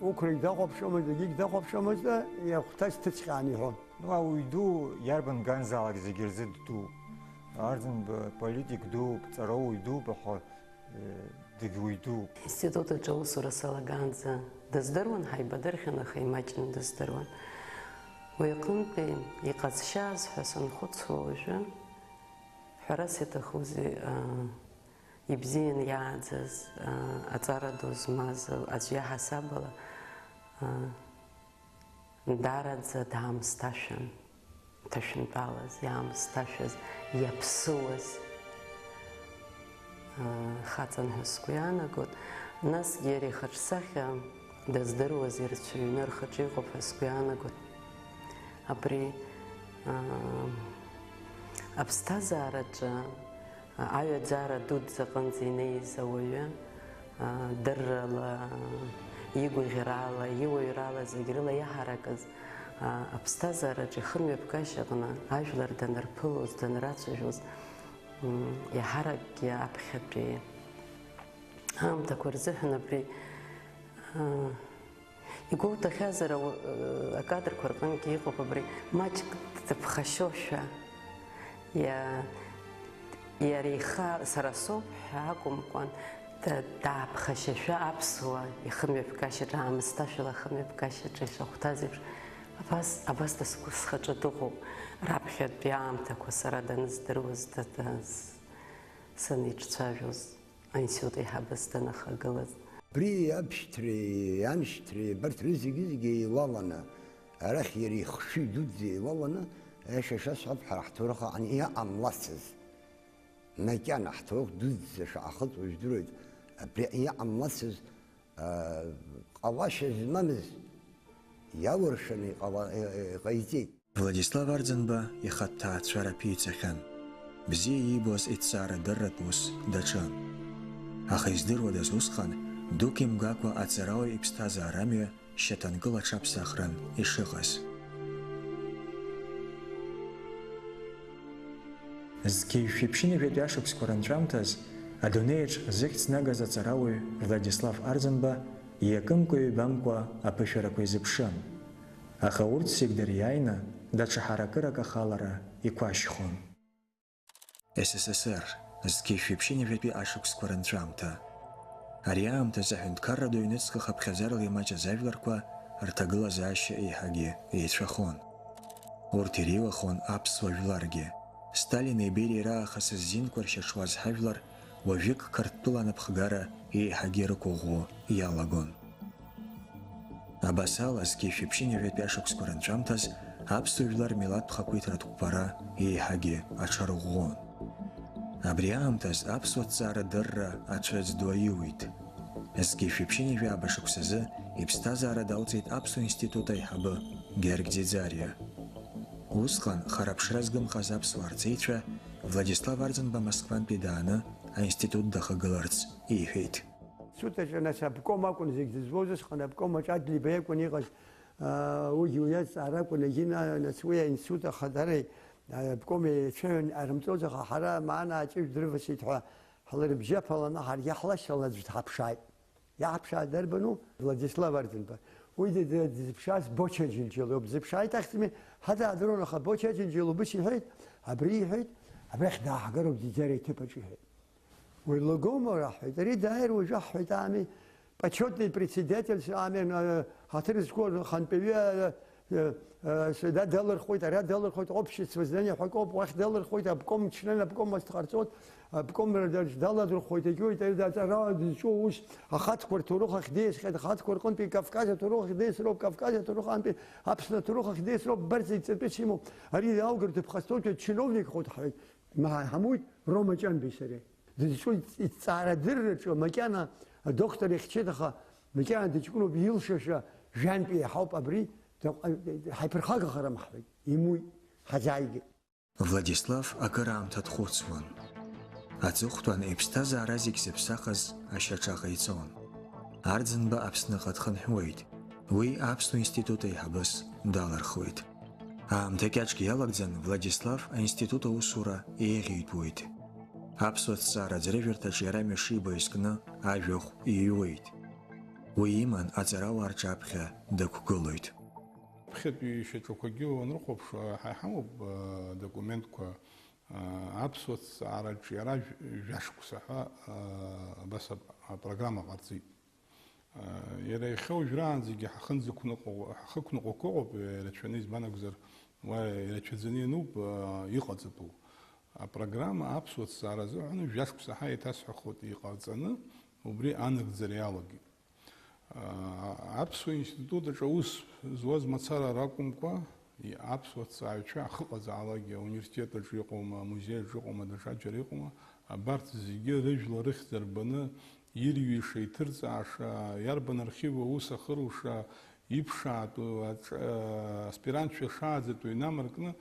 уқәрагь дахәаԥшуамызт, егьигь дахәаԥшуамызт, иахәҭаз ҭыцҟьаан иҳәон. ауаҩ ду иарбан ганзаалак зегьы рзы ддууп. Арӡынба политик дууп, ҵарауаҩ дууп ҳәа дагьуаҩ дууп. Институт аҿы аусура салаганӡа дыздыруан, ҳаибадырхьан, аха имаҷны дыздыруан. Уи аҟынтәи иҟазшьааз ҳәа санхәыцуа уажәы, ҳәарас иаҭахузеи ибзиан иааӡаз аҵара ду змаз аӡәы иаҳасабала даараӡа даамысҭашәан, ҭашәынтәалаз, иаамысҭашәаз, иаԥсыуаз хаҵан ҳәа сгәы иаанагот, насгьы иара ихаҿсахьа дыздыруаз ирцәаҩны рхаҿы иҟоуп ҳәа сгәы иаанагот. Абри аԥсҭазаараҿы аҩаӡара дуӡӡаҟынӡа инеиз ауаҩы дыррала, игәаӷьрала, иуаҩрала зегь рыла иаҳаракыз аԥсҭазаараҿы ихымҩаԥгашьаҟны ажәлар данырԥылоз, данрацәажәоз иаҳаракгьы аԥхьатәи аамҭақәа рзыҳәан абри игәоуҭахьазар акадрқәа рҟынгьы иҟоуп абри маҷк дыԥхашьошәа иара ихы сара соуп ҳәа акәымкәан дааԥхашьашәа аԥсуа ихымҩаԥгашьаҿы, аамысҭашәала ахымҩаԥгашьаҿы ишахәҭаз еиԥш абас схаҿы дыҟоуп раԥхьатәи аамҭақәа сара даныздыруаз, саниҿцәажәоз аинститут аиҳабыс данахагылаз. Абри абшьҭреи, амшьҭреи, абарҭ рызегьы еилаланы, арахь иара ихшыҩ дуӡӡа еилаланы, аиашьа сҳәап, ҳара ҳҭоурых аҟны иҟамлацыз, макьана ҳҭоурых дуӡӡа шаахыҵуа жәдыруеит, абри иҟамлацыз ҟалашьа змамыз иауршаны иҟаиҵеит. Владислав Арӡынба ихаҭҭаацәара ԥиҵахьан. Бзиа иибоз иҭҵаара-дырратә ус даҿын. Аха издыруадаз усҟан, дук имгакәа аҵарауаҩ иԥсҭазаара амҩа шьаҭанкыла аҽаԥсахран ишыҟаз. Зқьеишәиԥшьынажәатәи ашықәсқәа ранҵәамҭаз, адунеиаҿ зыхьӡ знагаз аҵарауаҩ Владислав Арӡынба иакымкәа ҩбамкәа аԥышәарақәа изыԥшын. Аха урҭ зегь дыриааины, даҽа ҳаракырак ахалара иқәашьхон. СССР зқьеишәиԥшьынажәатәи ашықәсқәа ранҵәамҭа. Ари аамҭазы аҳәынҭқарратә аҩнуҵҟа хыԥхьаӡарала имаҷыз ажәларқәа рҭагылазаашьа еиҳагьы еицәахон. Урҭ иреиуахон аԥсуа жәларгьы. Сталин Бериа раахыс зинқәа ршьаҽуаз ҳажәлар уажәык Қырҭтәыла анаԥхгара еиҳагьы рықәыӷәӷәо иалагон. Абас ала зқьеишәиԥшьынажәатәи ашықәсқәа ранҵәамҭаз аԥсуа жәлар милаҭтә хақәиҭратә қәԥара еиҳагьы аҽарӷәӷәон. Абри аамҭаз аԥсуа ҭҵаара-дырра ацәыӡ ду аиуит. Зқьеишәиԥшьынажәи абашықәсазы иԥсҭазаара далҵит аԥсуа институт аиҳабы Георг Ӡиӡариа. Усҟан хараԥшра згымхаз аԥсуаа рҵеицәа Владислав Арӡынба Москвантәи дааны аинститут дахагыларц иҳәеит. Сутаҿы нас абком акәын зегь дызбоз усҟан абкомаҿ Адлиба иакәын иҟаз, уигьы уи азҵаара акәын егьина, нас уи аинститут ахадареи абком ицәаҩан арымҵоз, аха ҳара маана аҷыжә дрывасит ҳәа ҳлырбжьаԥаланы ҳаргьы ҳлашьцала аӡә дҳаԥшааит. Иааҳԥшаа дарбану? Владислав Арӡынба. Уи дзыԥшааз Боча Џьынџьал иоуп. Дзыԥшааит ахьӡми ҳадаадырон, аха Боча Џьынџьал убыс иҳәеит, абри иҳәеит, абрахь дааҳгароуп Ӡиӡариа иҭыԥаҿ иҳәеит. Уи лыгоума раҳәеит, ари дааир уажәы ҳҳәеит, ами почетный председатель, ами ҳаҭыр зқәу хантәаҩы сюда далырхуеит, ара далырхуеит, общество здание ҳәа акоуп, уахь далырхуеит, абком член абкомас дҟарҵоит, абком даладырхуеит, егьоит, аҵара дызҿу ус ахаҵқәа рҭоурых ахь деиасхьеит, ахаҵқәа рҟынтәи Кавказ аҭоурых ахь деиасроуп, Кавказ аҭоурыхантәи Аԥсны аҭоурых ахь деиасроуп, барҵа иҵатәыс имоуп, ари алгар дыԥхасҭоит, чиновник ҳәа дҳәеит, ҳамуит Рома Ҷанбеи сареи. Дызҿу иҭҵаара-дырраҿы макьана адоктор ихьчеит, аха макьана дыҷкәыноуп, илшаша жәантәи иаҳауп, абри ҳаиԥырхагахарым ҳҳәеит, имуит, ҳазааигеит. Владислав акыр аамҭа дхәыцуан. Аҵыхәтәан иԥсҭазаара зегь зыԥсахыз ашьаҿа ҟаиҵон. Арӡынба Аԥсныҟа дхынҳәуеит. Уи аԥсуа институт аиҳабыс далырхуеит. Аамҭа кьаҿк иалагӡан Владислав аинститут аусура еиӷьеитәуеит. Аԥсуа ҭҵаара аӡрыжәырҭаҿ иара мҩашиба изкны ажәахә иҩуеит. Уи иман аҵарауаа рҿаԥхьа дықәгылоит. ԥхьатәи шьаҿақәагьы уанрыхәаԥш, ҳамоуп документқәа аԥсуа ҭҵаараҿ иара жәашықәса ҳәа абас апрограмма ҟарҵеит. Иара иахьа уажәраанӡагьы ҳахықәныҟәақәа ыҟоуп, ирацәаны избан акәзар, уа ирацәаӡаны иануп иҟаҵатәу. Апрограмма аԥсуа ҭҵаара азыҳәан жәашықәса ҳәа еиҭасҳәахуеит иҟарҵаны, убри анагӡара иалагеит. Аԥсуа институт аус зуаз мацара ракәымкәа, аԥсуа ҭҵааҩцәа ахыҟазаалакгьы ауниверситет аҿы иҟоума, амузеи аҿы иҟоума, даҽаџьара иҟоума, абарҭ зегьы рыжәла рыхьӡ рбаны ирҩиша, иҭырҵааша, иарбан архив аус ахыруша, иԥшаатәу аспирантцәа шааӡатәу инамаркны,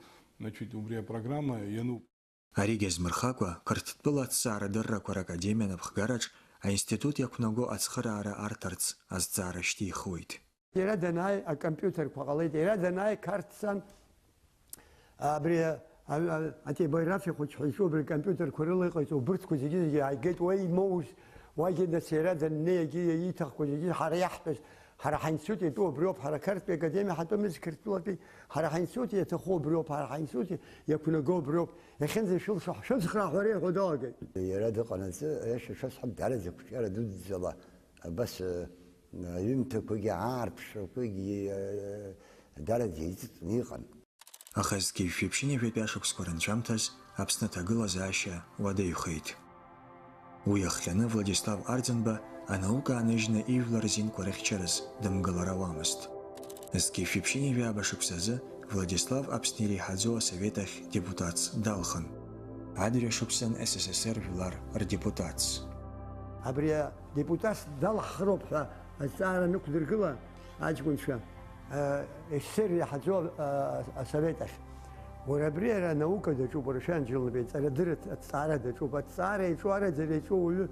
убри апрограмма иануп. Аригьы азмырхакәа, Қырҭтәыла аҭҵаарадыррақәа ракадемиа напхгараҿ аинститут иақәнаго ацхыраара арҭарц азҵаара шьҭихуеит. Иара данааи акомпиутерқәа ҟалеит, иара данааи карҭцан абри атипографиа хәыҷ ҳәа ишәу абри акомпиутерқәа рыла иҟаиҵо, убырҭқәа зегьы ааигеит, уа имоуз, уагьы нас иара даннеигьы ииҭахқәа зегьы ҳара иаҳтәыз, ҳара ҳаинститут иатәу абриоуп, ҳара Қарҭтәи академиа ҳатәымыз Қырҭтәылатәи, ҳара ҳаинститут иаҭаху абриоуп, ҳара ҳаинститут иақәнаго абриоуп, иахьынӡа шәыцхрааҳәара иҳәо далагеит. Иара дыҟанаҵы аиаша шәасҳәап дараӡақәшәара дуӡӡала абас аҩымҭақәагьы аарԥшрақәагьы дараӡа иҵыҵны иҟан. Аха зқьи шәиԥшьынҩажәатәи ашықәсқәа рынцәамҭаз Аԥсны аҭагылазаашьа уадаҩхеит. Уи иахҟьаны Владислав Арӡынба анаука ааныжьны ижәлар рзинқәа рыхьчарыз дымгылар ауамызт. Зқьи шәиԥшьынҩажәа абашықәсазы Владислав Аԥсны иреиҳаӡоу асовет ахь депутатс далхан. Адырҩашықәсан СССР жәлар рдепутатс. Абри адепутатс далаххыроуп ҳәа азҵаара нықәдыргыла аҷкәынцәа СССР иреиҳаӡоу асовет ахь. Уара абри ара анаука даҿуп, уара шәанџьалнатәи аҵарадырра аҭҵаара даҿуп, аҭҵаара иаҿу, араӡара иаҿу уаҩы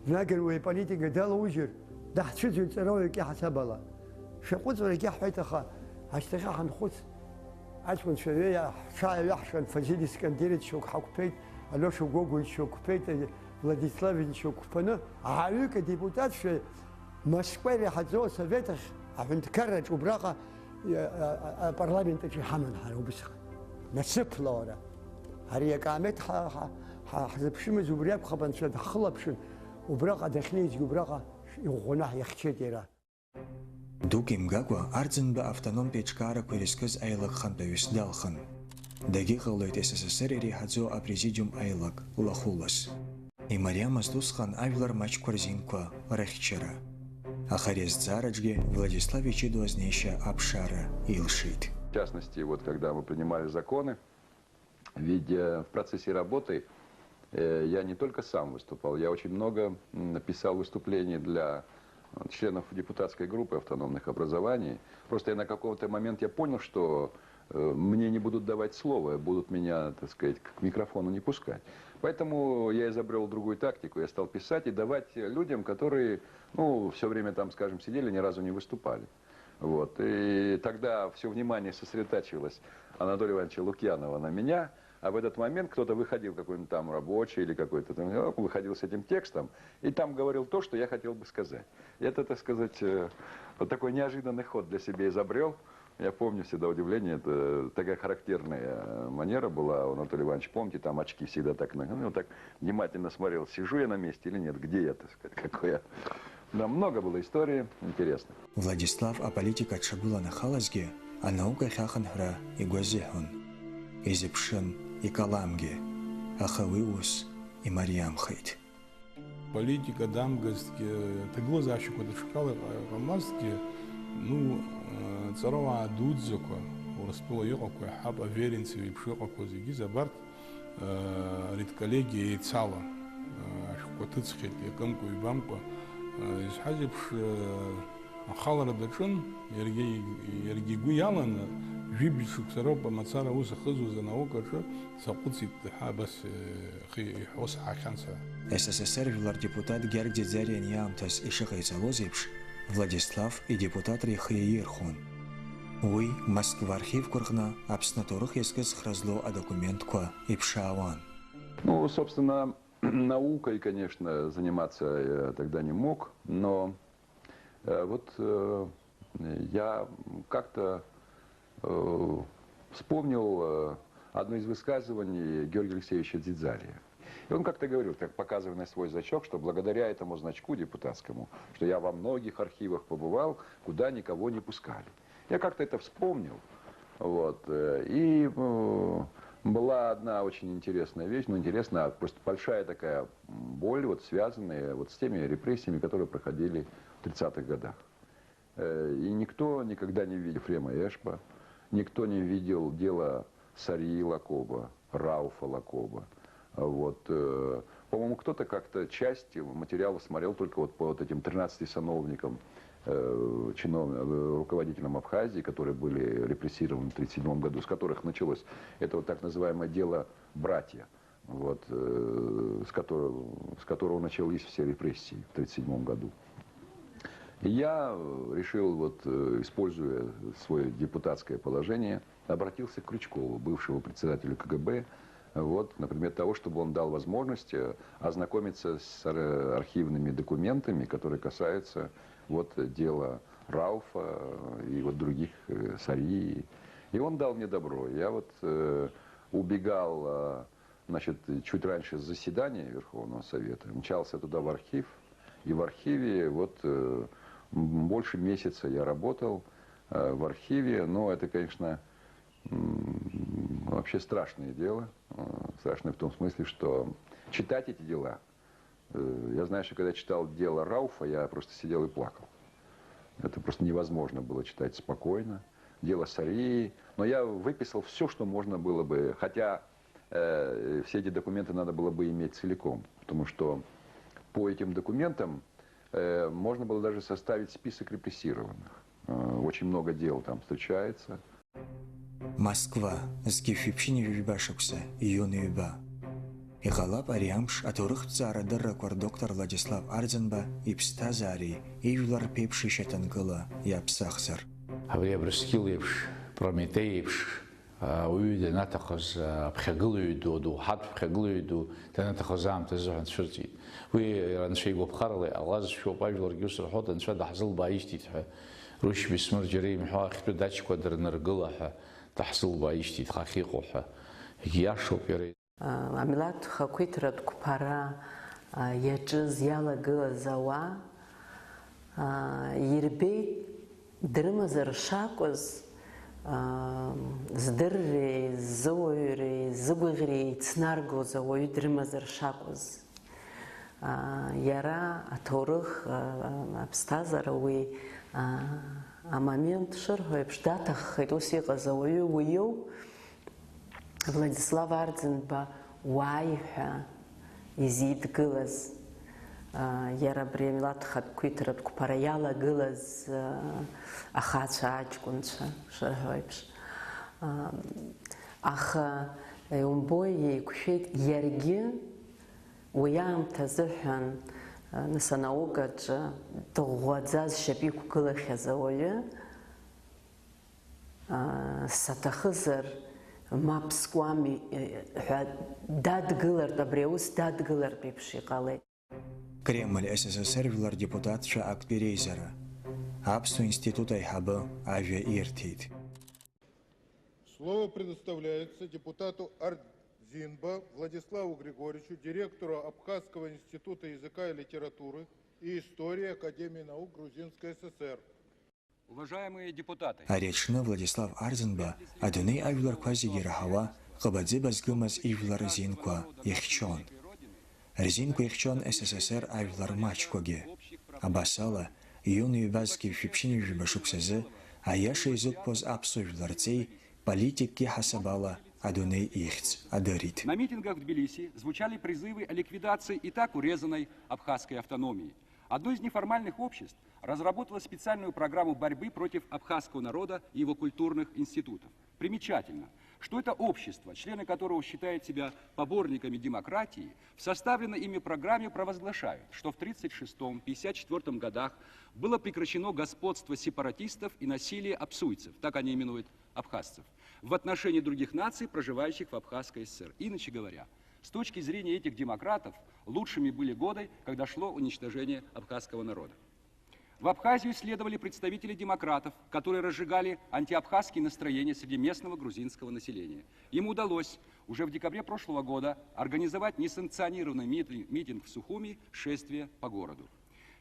днаганы аполитика далаужьыр, даҳцәыӡуеит ҵарауаҩык иаҳасабала. Шәаҟәыҵрагь иаҳҳәеит, аха ашьҭахьы ҳанхәыц аҷкәынцәа ҳшааҩаҳшан, Фазил Искандерич шьоук ҳақәԥеит, Алиоша Гогович шьоук қәԥеит, Владиславович шьоук қәԥаны, ааҩык адепутатцәа Москва иреиҳаӡоу асовет ахь аҳәынҭқарраҿ убраҟа апарламент аҿы иҳаман ҳара убысҟан. Насыԥла уара. Ари акаамеҭ ҳзыԥшымыз убри акәхап, анцәа дҳхылаԥшын, убраҟа дахьнеизгьы убраҟа иӷәӷәаны иахьчеит иара. Дук имгакәа Арӡынба автономтә еиҿкаарақәа ирызкыз аилагхантәаҩыс далхан. Дагьыҟалоит СССР иреиҳаӡоу апрезидиум аилак лахәылас. Имариамызт усҟан ажәлар маҷқәа рзинқәа рыхьчара. Аха ари азҵаараҿгьы Владислав Ичидо азнеишьа аԥшаара илшеит. В частности, вот когда мы принимали законы, ведь в процессе работы я не только сам выступал, я очень много писал выступлений для членов депутатской группы автономных образований. Просто на какой-то момент я понял, что мне не будут давать слово, будут меня, так сказать, к микрофону не пускать. Поэтому я изобрел другую тактику. Я стал писать и давать людям, которые, все время там, скажем, сидели, ни разу не выступали. Вот. И тогда все внимание сосредотачивалось Анатолия Ивановича Лукьянова на меня, а в этот момент кто-то выходил, какой-нибудь там рабочий или какой-то там, выходил с этим текстом, и там говорил то, что я хотел бы сказать. И это, так сказать, вот такой неожиданный ход для себя изобрел. Я помню всегда удивление, это такая характерная манера была у Анатолия Ивановича. Помните, там очки всегда так, так внимательно смотрел, сижу я на месте или нет, где я, так сказать, какой я. Да, много было историй интересных. Владислав аполитика атшабыла нахалазгьы, анаука хьахынҳәра игәазыҳәон. Изыԥшын, икаламгьы, аха уи ус имариамхеит. Политика дамгазгьы, аҭагылазаашьақәа даҽакала иҟамлазгьы, ҵарауаа дуӡӡақәа, Урыстәыла иҟақәа, иаҳҳәап, аверинцев еиԥш иҟақәа зегьы абарҭ редколлегиа еицала, ашәҟәқәа ҭыҵхьеит, иакымкәа, ҩбамкәа. Изҳәаз еиԥш ахалара даҿын, иаргьы игәы иаланы, жәибжь шықәса роуп амацара аус ахызуаз анаукаҿы саҟәыҵит ҳәа абас иҳәо саҳахьан сара. СССР жәлар депутат Георг Ӡаӡариан иаамҭаз ишыҟаиҵалоз еиԥш, Владислав идепутат реихы иаирхәон. Уи Москва архивқәа рҟны Аԥсны аҭоурых иазкызхра злоу адокументқәа иԥшаауан. Собственно, наукой, конечно, заниматься я тогда не мог, но вот я как-то вспомнил одно из высказываний Георгия Алексеевича Дзидзалия. И он как-то говорил, так показывая на свой значок, что благодаря этому значку депутатскому, что я во многих архивах побывал, куда никого не пускали. Я как-то это вспомнил. Вот. И была одна очень интересная вещь, интересная, просто большая такая боль, вот, связанная вот с теми репрессиями, которые проходили в 30-х годах. И никто никогда не видел Ефрема Эшпа, никто не видел дело Сарии Лакоба, Рауфа Лакоба. Вот. По-моему, кто-то как-то часть материала смотрел только вот по вот этим 13 сановникам, руководителям Абхазии, которые были репрессированы в 1937 году, с которых началось это вот так называемое дело «Братья», вот, с которого начались все репрессии в 1937 году. И я решил, вот, используя свое депутатское положение, обратился к Крючкову, бывшему председателю КГБ, вот, например, того, чтобы он дал возможность ознакомиться с архивными документами, которые касаются вот дела Рауфа и вот других, Сарии. И он дал мне добро. Я вот убегал, значит, чуть раньше с заседания Верховного Совета, мчался туда в архив, и в архиве вот больше месяца я работал в архиве, но это, конечно, вообще страшное дело. Страшное в том смысле, что читать эти дела. Я знаю, что когда читал дело Рауфа, я просто сидел и плакал. Это просто невозможно было читать спокойно. Дело Сарии. Но я выписал все, что можно было бы. Хотя все эти документы надо было бы иметь целиком. Потому что по этим документам можно было даже составить список репрессированных. Очень много дел там встречается. Москва, Сгифипшини Вибашукса, Юнюба. Игалап Ариамш, Атурых Царадара доктор Владислав Ардзенба, Ипстазари, Ивлар Пепши Шатангала, Япсахсар. Авриабрскилевш, Прометеевш, уйде натахаз Абхаглуиду, Духат Абхаглуиду, Танатахазам Тазухан Шурти. Вы раньше его бхарли, Аллаз Шопай Варгюсер Хотан Шадахзл Баиштитха, Руш Бисмар Джерим Хуахту Дачко Дернаргылаха, Тахзл Баиштит Хахихоха, Яшо Пере. Амилат хакуитрат купара яджыз ялагылаз ауа ирбеит дрымазар шакәыз здырреи, зыуаҩреи, зыгәаӷьреи ицнаргоз ауаҩы дрымазар шакәыз. Иара аҭоурых аԥсҭазаара уи амомент шырҳәо еиԥш даҭаххеит ус иҟаз ауаҩы уи иоуп. Владислав Ардзенба уааи ҳәа изидгылаз, иара абри амилаҭ хатә қәԥара иалагылаз ахацәа, аҷкәынцәа шырҳәо еиԥш. Аха иумбои еиқәшәеит иаргьы уи аамҭа азыҳәан нас анаугаҿы дыӷәӷәаӡа зшьапы иқәгылахьаз ауаҩы саҭахызар мап скуами ҳәа дадгылартә, абри аус дадгылартә еиԥш иҟалеит. Кремль СССР жәлар депутатцәа актәи реизара. Аԥсуа институт аиҳабы ажәа ирҭеит. Слово предоставляется депутату Ардзинба Владиславу Григорьевичу, директору Абхазского института языка и литературы и истории Академии наук Грузинской ССР. Уважаемые депутаты, Аречны Владислав Ардзинба адунеи ажәларқәа зегьы ираҳауа ҟыбаӡыба згымаз ижәлар рзинқәа ихьчон. Рзинқәа ихьчон СССР ажәлар маҷқәагьы. Абас ала, июни-ҩбазгьы шәыԥшьынҩажәба шықәсазы аиаша изықәԥоз аԥсуа жәларҵеи политикки ҳасабала адунеи ихьӡ адырит. На митингах в Тбилиси звучали призывы о ликвидации и так урезанной абхазской автономии. Одно из неформальных обществ разработало специальную программу борьбы против абхазского народа и его культурных институтов. Примечательно, что это общество, члены которого считают себя поборниками демократии, в составленной ими программе провозглашают, что в 1936-1954 годах было прекращено господство сепаратистов и насилие абсуйцев, так они именуют абхазцев, в отношении других наций, проживающих в Абхазской ССР. Иначе говоря, с точки зрения этих демократов, лучшими были годы, когда шло уничтожение абхазского народа. В Абхазию следовали представители демократов, которые разжигали антиабхазские настроения среди местного грузинского населения. Им удалось уже в декабре прошлого года организовать несанкционированный митинг в Сухуми, шествие по городу.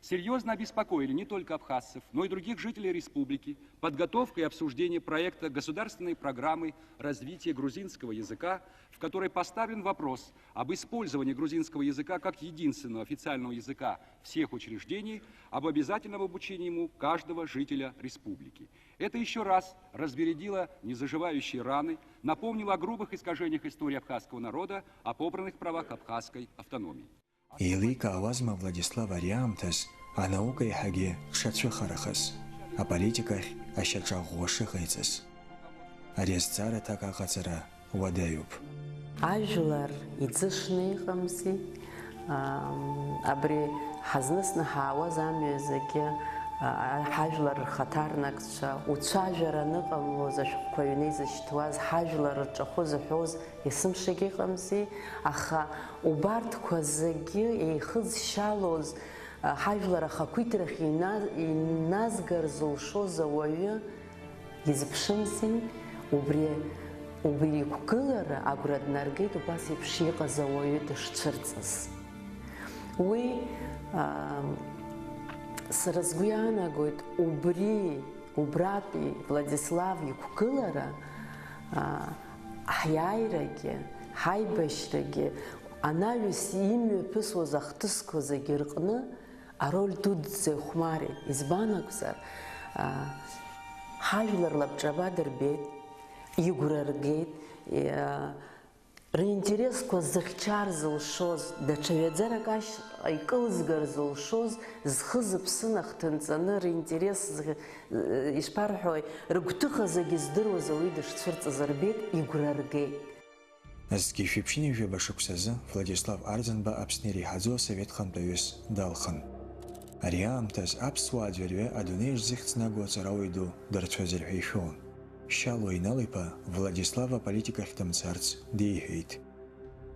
Серьезно обеспокоили не только абхазцев, но и других жителей республики подготовка и обсуждение проекта государственной программы развития грузинского языка, в которой поставлен вопрос об использовании грузинского языка как единственного официального языка всех учреждений, об обязательном обучении ему каждого жителя республики. Это еще раз разбередило незаживающие раны, напомнило о грубых искажениях истории абхазского народа, о побранных правах абхазской автономии. Илика авазма Владислав Ариамтас, а наука и хаги шатшахарахас, а политиках ашачагошихайцас. Арестцара такахацара вадаюб. Ажлар иdzышны хамси, абри хазнысны хаваз амюзыки, Хажлар хатарнакцша, уцәажәара ныҟамлоз ашәҟәқәа аҩны изышьҭуаз ҳажәлар рҿахәы зҳәоз есымшагь ыҟамзи, аха убарҭқәа зегьы еихызшьалоз ҳажәлар ахақәиҭрахь иназгар зылшоз ауаҩы изԥшымзи, убри иқәгылара агәра днаргеит убас еиԥш иҟаз ауаҩы дышцәырҵыз. Уи сара сгәы иаанагоит убратәи Владислав иқәгылара ҳиааирагьы, ҳаибашьрагьы, анаҩс имҩаԥысуаз ахҭысқәа зегьы рҟны ароль дуӡӡа ихәмарит. Избан акәзар, ҳажәлар лабҿаба дырбеит, игәра ргеит, ринтересқәа зыхьчар зылшоз, даҽа ҩаӡарак ашьха икылзгар зылшоз, зхы зыԥсы нахҭынҵаны ринтерес ишԥарҳәои, рыгәҭыха зегьы здыруаз ауаҩы дышцәырҵыз рбеит, игәра ргеит. Зегьы шәыԥшьыни жәаба шықәсазы Владислав Арӡынба Аԥсны иреиҳаӡоу асовет хантәаҩыс далхын. Ари аамҭаз аԥсуаа аӡәырҩы адунеиаҿ зыхьӡнагоу аҵарауаҩ ду дырцәаӡыр ҳәа ишәон. Шьало Иналиԥа Владислав аполитикахь дымцарц диҳәеит.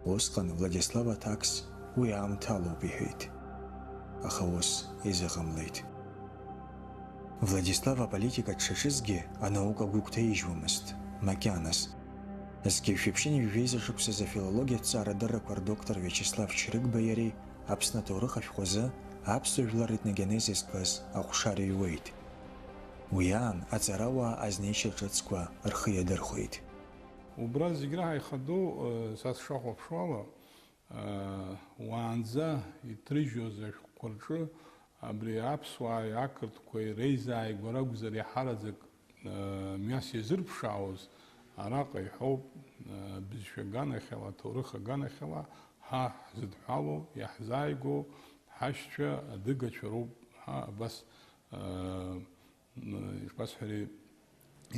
Усҟан Владислав аҭакс уи аамҭа алоуп иҳәеит. Аха ус изыҟамлеит. Владислав аполитика дшаҿызгьы анаука гәыгәҭаижьуамызт, макьаназ. Зегьы шәыԥшьыни жәеиза шықәсаз афилологиатә ҭҵаарадыррақәа рдоктор Виачеслав Чрыгба иареи Аԥсны аҭоурых ашәҟәазы аԥсуа жәлар етногенез изкыз аҟәшара иҩуеит. Уи аан аҵарауаа азнеишьа ҿыцқәа рхы иадырхәеит. Убра зегь раҳа ихадоу са сшахәаԥшуа ала, уаанӡа иҭрыжьуаз ашәҟәқәа рҿы абри аԥсуааи ақырҭқәеи реизааигәа ракәзар иаҳараӡак мҩас иазырԥшаауаз араҟа иҳәоуп бызшәа аганахьала, аҭоурых аганахьала ҳа ҳзыдҳәалоу, иаҳзааигәоу ҳашьцәа, адыгацәа роуп, абас ишԥасҳәари,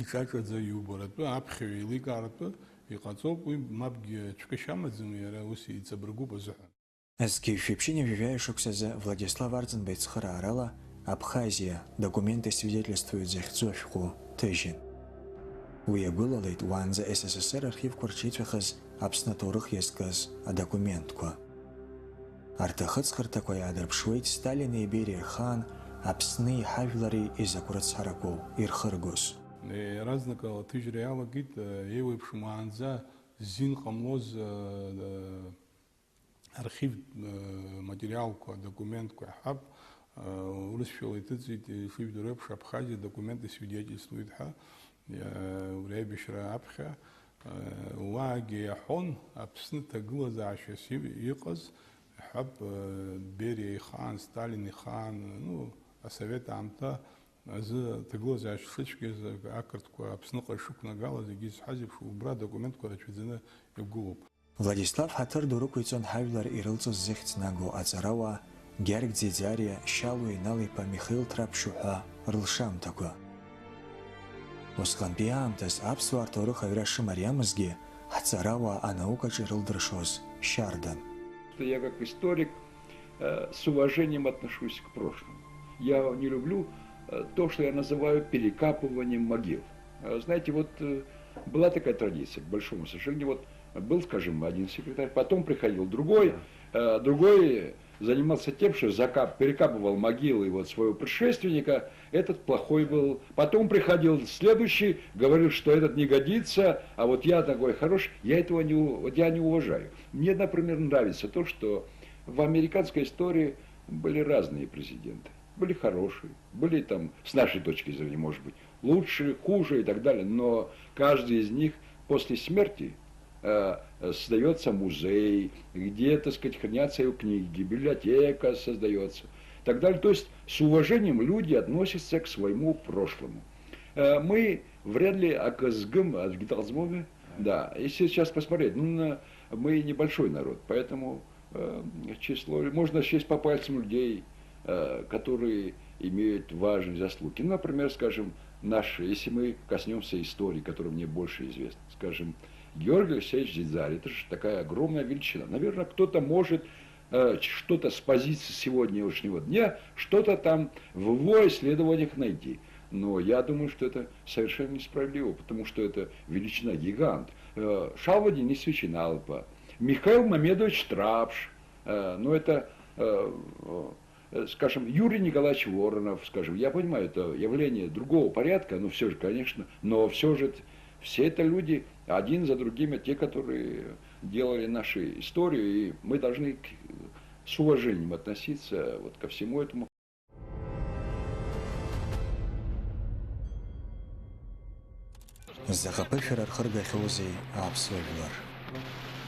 иҿаҿаӡа иубаратәы, аԥхьаҩ еиликааратәы иҟаҵоуп, уи мапгьы ҽкышьа амаӡам, иара ус иҵабыргуп азыҳәан. Зегьы шәыԥшьыни жәаҩа шықәсазы Владислав Арӡынба ицхыраарала Абхазиа документы свидетельствуют захьӡу ашәҟәы ҭыжьын. Уи иагәылалеит уаанӡа СССР архивқәа рҽеиҵәахыз Аԥсны аҭоурых иазкыз адокументқәа. Арҭ ахыҵхырҭақәа иаадырԥшуеит Сталини Бериа рхаан Аԥсни ҳажәлари изакә рыцҳарақәоу ирхыргоз. Иаразнак аҭыжьра иалагеит, еиуеиԥшым уаанӡа зин ҟамлоз архив материалқәа, документқәа иаҳҳәап, урысшәала иҭыҵит ишыжәдыруа еиԥш Абхазиа документы свидетельствует ҳәа, убри аибашьра аԥхьа уаагьы иаҳәон Аԥсны ҭагылазаашьас иҟаз, иаҳҳәап, Бериа ихаан, Сталин ихаан, асовет аамҭа азы ҭагылазаашьа шыцәгьаз ақырҭқәа Аԥсныҟа ишықәнагала зегьы изҳәаз еиԥш убра документқәа рацәаӡаны иагәылоуп. Владислав ҳаҭыр ду рықәиҵон ҳажәлар ирылҵыз зыхьӡнаго аҵарауаа Гьарг Ӡиӡариа, Шьало Иналиԥа, Михаил Ҭраԥшьу ҳәа рылшамҭақәа. Усҟантәи аамҭаз аԥсуаа рҭоурых аҩра шымариамызгьы ҳҵарауаа анаукаҿы ирылдыршоз шьардан. Я как историк с уважением отношусь к прошлому. Я не люблю то, что я называю перекапыванием могил. Знаете, вот была такая традиция, к большому сожалению, вот был, скажем, один секретарь, потом приходил другой, другой занимался тем, что перекапывал могилы вот своего предшественника, этот плохой был. Потом приходил следующий, говорил, что этот не годится, а вот я такой хороший, я этого не уважаю. Мне, например, нравится то, что в американской истории были разные президенты. Были хорошие, были там, с нашей точки зрения, может быть, лучше, хуже и так далее, но каждый из них после смерти создается музей, где, так сказать, хранятся его книги, библиотека создается и так далее. То есть с уважением люди относятся к своему прошлому. Мы вряд ли да, если сейчас посмотреть, ну, мы небольшой народ, поэтому число, можно счесть по пальцам людей, которые имеют важные заслуги. Ну, например, скажем, если мы коснемся истории, которая мне больше известна, скажем, Георгий Алексеевич Дзидзарь, это же такая огромная величина. Наверное, кто-то может что-то с позиции сегодняшнего дня, что-то там в его исследованиях найти. Но я думаю, что это совершенно несправедливо, потому что это величина гигант. Шалва Денисович Иналпа, Михаил Мамедович Трапш, ну это, скажем, Юрий Николаевич Воронов, скажем, я понимаю, это явление другого порядка, но все же, конечно, но все же все это люди, один за другими, те, которые делали нашу историю, и мы должны с уважением относиться вот ко всему этому. Захапыфер архыргахьози аԥсуажәлар.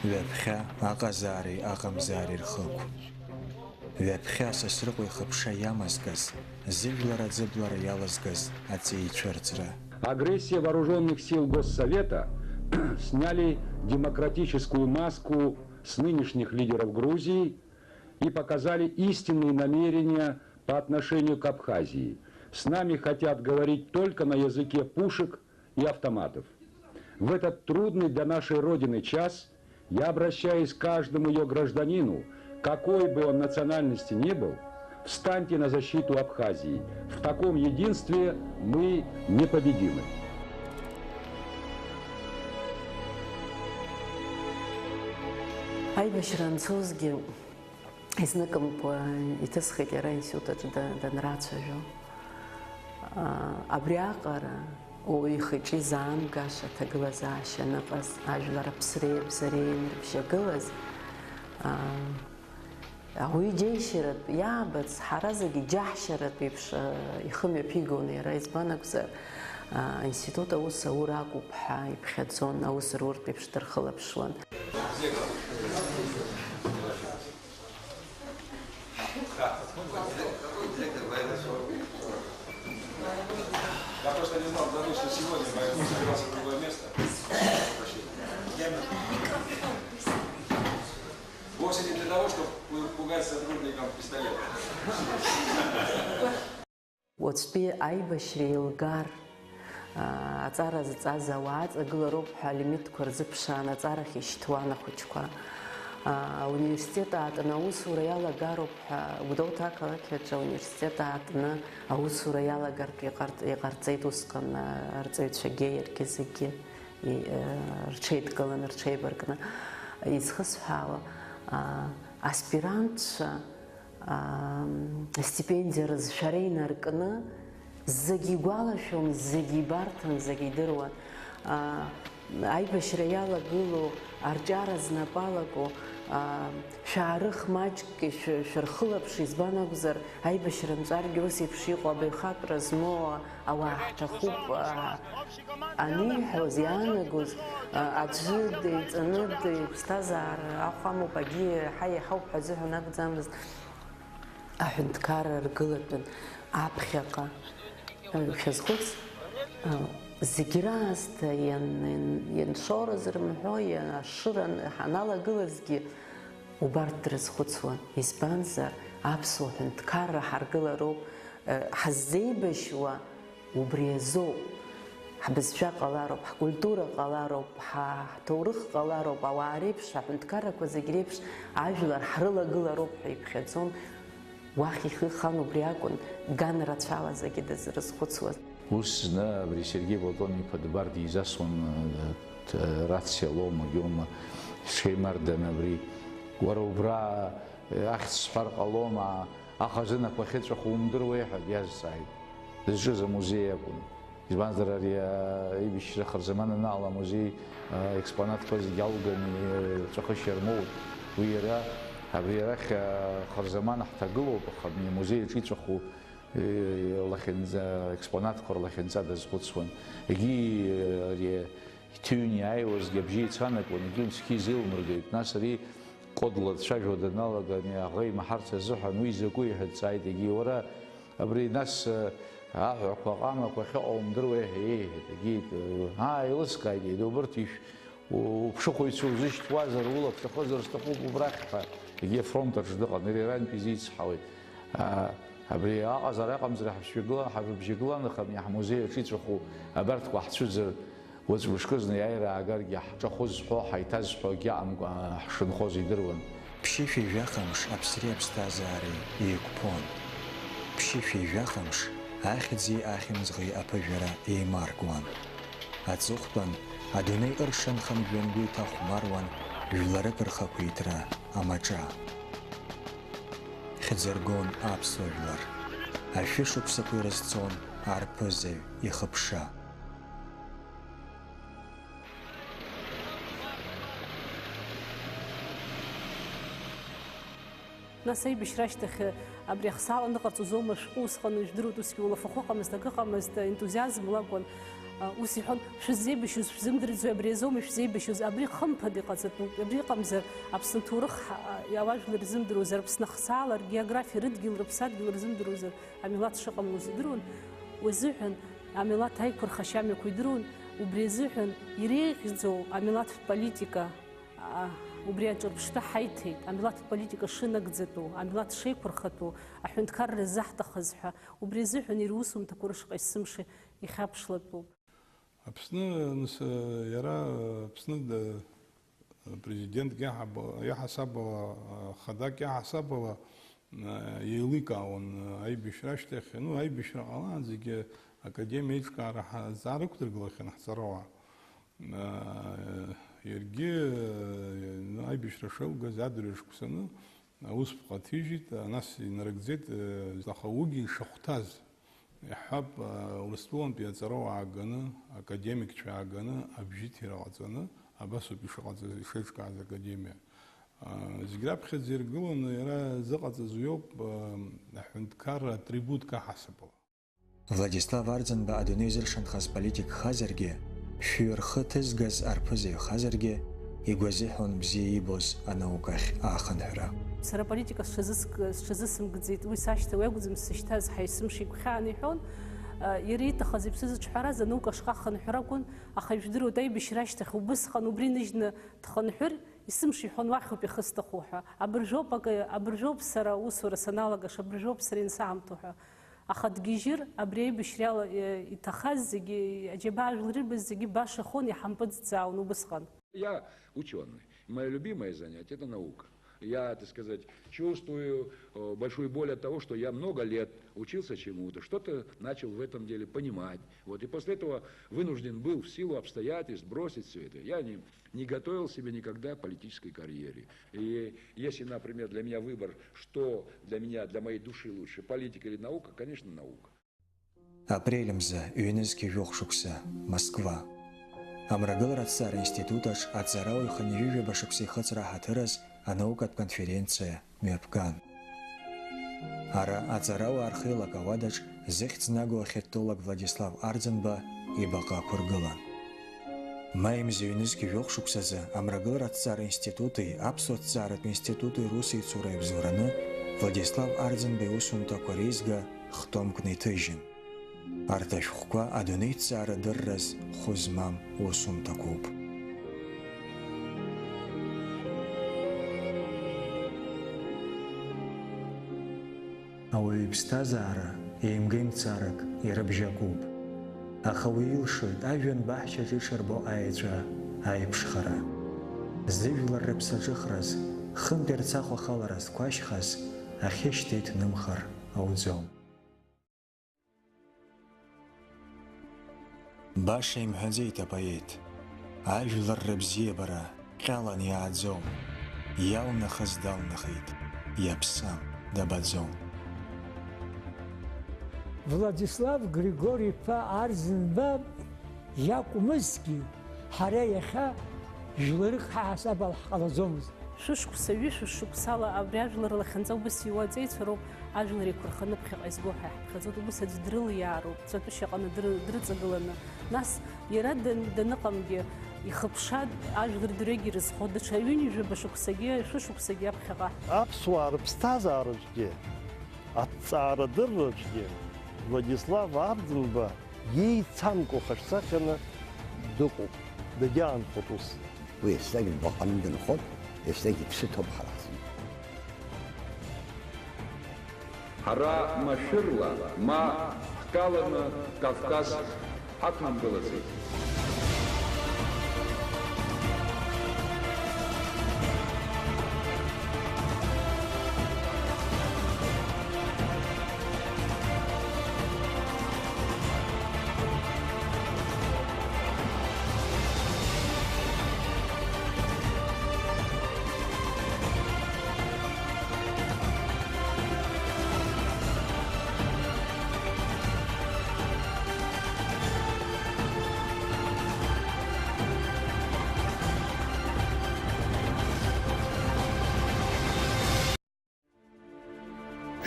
Ҩаԥхьа аҟазаареи аҟамзаареи рхықә. Ҩаԥхьа Сасрыҟәа ихыԥша иамазкыз, зыжәлар аӡыблара иалазгаз аҵеицәырҵра. Агрессия вооруженных сил Госсовета сняли демократическую маску с нынешних лидеров Грузии и показали истинные намерения по отношению к Абхазии. С нами хотят говорить только на языке пушек и автоматов. В этот трудный для нашей Родины час я обращаюсь к каждому ее гражданину, какой бы он национальности ни был, встаньте на защиту Абхазии. В таком единстве мы непобедимы. Аибашьра анцозгьы изныкымкәа иҭысхит иара аинститут данрацәажәо. Абри аҟара уаҩ ихы-иҿы изаамгаша аҭагылазаашьа аныҟаз, ажәлар аԥсреи абзареи ирыбжьагылаз, ауаҩы иџьеишьаратә иаабац, ҳара зегьы иџьаҳшьаратә еиԥш ихымҩаԥигон иара, избан акәзар аинститут аус аур акәуп ҳәа иԥхьаӡон, аусура урҭ еиԥш дырхылаԥшуан. Я просто не знал, что сегодня поэтому собирался в другое место. Вовсе не для того, чтобы пугать сотрудникам пистолета. Уаҵәтәи аибашьра еилгар, аҵара зҵаз ауаа аҵагылароуп ҳәа алимитқәа рзыԥшаан аҵарахь ишьҭуан ахәыҷқәа. Ауниверситет аартны аусура иалагароуп ҳәа Гәдоуҭа ақалақь аҿы ауниверситет аартны аусура иалагартә иҟарҵеит усҟан арҵаҩцәагьы иаргьы зегьы рҽеидкыланы, рҽеибаркны. Изхысҳәаауа аспирантцәа стипендиа рызшәара инаркны зегьы игәалашәон, зегьы ибарҭан, зегьы идыруан. Аибашьра иалагылоу, арҿиара знапалаго, шәаарых маҷк шәырхылаԥш, избан акәзар, аибашьра нҵәаргьы ус еиԥш иҟоу абаҩхатәра змоу ауаа ҳҭахуп аниҳәоз, иаанагоз, аӡәы деиҵаны иԥсҭазаара ахәамоуп, агьи ҳа иаҳауп ҳәа азыҳәан акәӡамызт. Аҳәынҭқарра ргылатәын аԥхьаҟа. Шәазхәыц, зегьы раасҭа ианшораз рымҳәо, ашыра ҳаналагылазгьы убарҭ дрызхәыцуан. Избанзар, аԥсуа ҳәынҭқарра ҳаргылароуп, ҳаззеибашьуа убри азоуп. Ҳбызшәа ҟалароуп, ҳкультура ҟалароуп, ҳҭоурых ҟалароуп, ауаа реиԥш, аҳәынҭқаррақәа зегь реиԥш ажәлар ҳрылагылароуп ҳәа иԥхьаӡон. Уахь ихы хан убри акәын, ган рацәала зегьы дызрызхәыцуаз. Ус зны абри Сергеи Платон-иԥа дбар дизасуан рациа лоума, гьома, шеимардан абри. Уара убра ахьӡ сҳәар ҟалома, ахазынақәа ахьыҵәаху умдыруеи ҳәа диазҵааит. Дызҿыз амузеи акәын. Избанзар ари аибашьра Харзаман анаала амузеи експонатқәа зегьы алганы ҵәахышьа рмоут. Уи иара абри арахь Харзаман ҳҭагылоуп, аха амузеи аҿы иҵәаху експонатқәа рлахьынҵа дазхәыцуан. Егьи ари иҭыҩны иааиуазгьы абжьы еицанакуан, егьи мцқьы изеилмыргеит. Нас ари ҟодла дцәажәо даналага аӷа имаҳарц азыҳәан уи закәи ҳәа дҵааит. Егьи уара абри нас аҳәақәа аҟамақәа ахьыҟоу умдыруеи ҳәа иеиҳәеит. Егьи еилыскааит, убырҭ уԥшыхәыҩцәа узышьҭуазар, улаԥхьахозар сҭахуп убрахь ҳәа. Егьи афронт аҿы дыҟан, иара ирантәи изицҳауеит. Абри аҟазара аҟамзар ҳабжьагыланахам ҳамузеи аҿы иҵәаху абарҭқәа ҳцәыӡыр уаҵә мышкызны иааира аагаргьы ҳҿахәыз зҳәо, ҳаиҭазҳәо агьаҟамкәа ҳшынхоз идыруан. Ԥшьышәа ижәахамш аԥсреи аԥсҭазаареи еиқәԥон. Ԥшьышәа ижәахамш ахьӡи ахьымӡӷи аԥыжәара еимаркуан. Аҵыхәтәан адунеи ыршанхам жәҩангәы иҭахәмаруан жәларык рхақәиҭра амаҿа. Хьӡыргон аԥсуа жәлар, ашәышықәсақәа ирызцон арԥызаҩ ихыԥша. Нас аибашьра ашьҭахь абри ахсаала ныҟарҵоз оума шәҟәы усҟан ижәдыруеит, усгьы улафахәы ыҟамызт, ак ыҟамызт, ентузиазм лакәын. Ус иҳәон, шәыззеибашьыз, шәзымдырӡои, абри азоума шәзеибашьыз, абри хымԥада иҟаҵатәуп, абри иҟамзар Аԥсны ҭоурых ауаажәлар ирзымдыруазар, Аԥсны ахсаала ргеографиа, рыдгьыл, рыԥсадгьыл ирзымдыруазар, амилаҭ шыҟамлоз идыруан. Уи азыҳәан амилаҭ аиқәырхашьа амҩақәа идыруан, убри азыҳәан иреиӷьӡоу амилаҭтә политика убри аҿырԥштәы ҳаиҭеит, амилаҭтә политика шынагӡатәу, амилаҭ шеиқәырхатәу, аҳәынҭқарра ззаҳҭахыз ҳәа, убри азыҳәан ирусумҭақәа рышҟа есымша ихьаԥшлатәуп. Аԥсны иара Аԥсны президентк иаҳасабала, хадак иаҳасабала еиликаауан аибашьра ашьҭахь. Аибашьра ҟалаан зегьы академиа еиҿкаара ҳзаарықәдыргылахьан ҳҵарауаа. Иаргьы аибашьра шылгаз адырҩаҽ қәсаны аусԥҟа ҭижьит, нас инарыгӡеит, аха уигьы ишахәҭаз. Иҳәап, Урыстәылантәи аҵарауаа ааганы, академикцәа ааганы, абжьыҭира ҟаҵаны, абасоуп ишыҟаҵаз, ишеиҿкааз академиа. Зегь раԥхьаӡа иргыланы иара зыҟаҵаз уиоуп аҳәынҭқарра атрибутка ҳасабала. Владислав Арӡынба адунеи зыршанхаз политик хазаргьы, шәҩы рхы ҭызгаз арԥызаҩ хазаргьы, игәазыҳәон бзиа ибоз анаукахь аахынҳәра. Сара политика сҽазысымгӡеит, уи сашьҭа, уи акәӡам сышьҭаз, ҳаисымша игәхьаан иҳәон. Иара ииҭахыз иԥсы зыҿҳәараз анаука шҟа хынҳәра акәын, аха ижәдыруеит аибашьра ашьҭахь убысҟан убри ныжьны дхынҳәыр, исымша иҳәон уахьоуп ихысҭаху ҳәа. Абыржәоуп сара аусура саналагаша, абыржәоуп сара инсаамҭо ҳәа. Аха дгьежьыр, абри аибашьрала иҭахаз зегьы, аџьабаажәлар ирбаз зегьы башахон, иҳампыҵӡаауан убысҟан. Я ученый. Мое любимое занятие – это наука. Я, так сказать, чувствую большую боль от того, что я много лет учился чему-то, что-то начал в этом деле понимать. Вот, и после этого вынужден был в силу обстоятельств бросить все это. Я не готовил себе никогда к политической карьере. И если, например, для меня выбор, что для меня, для моей души лучше, политика или наука, конечно, наука. Апрель-мза, Юнеский Вёхшукса, Москва. Амрагылар ацар институтаҿ аҵарауаҩ хынҩыжәаба шықәса ихыҵра ҳаҭыраз анаукатә конференциа мҩаԥган. Ара аҵарауаа рхеилак ауадаҿ зыхьӡ наго ахьатолог Владислав Арӡынба ибаҟа ықәыргылан. Маимза Юнески жәохә-шықәсазы Амрагылар аҭҵаара институти, аԥсуа ҭҵааратә институти русеицура иабзоураны Владислав Арӡынба иусумҭақәа реизга хтомкны иҭыжьын. Арҭ ашәҟәқәа адунеи ҭҵаара дырраз хәы змам усумҭақәоуп. Ауаҩ иԥсҭазаара еимга-имцарак ирыбжьакуп. Аха уи илшоит ажәҩан баҳчаҿы иҽырбо аеҵәа аиԥшхара. Зыжәлар рыԥсаҿыхраз, хынтә ирцахәахалара зқәашьхаз ахьышьҭа иҭнымхар ауӡом. Баша имҳәаӡеит апоет, ажәлар рыбзиабара ҟьалан иааӡом, иалнахыз далнахит, иаԥсам, дабаӡом. Владислав Григорий-иԥа Арӡынба иакәмызгьы ҳара иахьа жәларык ҳаҳасабала ҳҟалаӡомызт. Шәышықәса, ҩышықәсала абри ажәлар лахьынҵа убас иуаҵеицәароуп, ажәлар еиқәырханы ԥхьаҟа изго ҳәа ҳаԥхьаӡоит, убас аӡә дрылиаароуп, ҵәатәышьа аҟны дрыҵагыланы. Нас иара даныҟамгьы ихыԥша ажәлар дырҩегьых ирызхо даҽа ҩынҩажәаба шықәсагьы, шәышықәсагьы аԥхьаҟа. Аԥсуаа рыԥсҭазаараҿгьы, аҭҵаарадырраҿгьы Владислав Арӡынба иеицамкәа хаҿсахьаны дыҟоуп, дагьаанхоит ус. Уи еснагь дбаҟаны дынхоит, еснагь иԥсы ҭоуп ҳара азы. Ҳара машәырла, ма ҳкаланы Кавказ ҳақәнамгылаӡеит.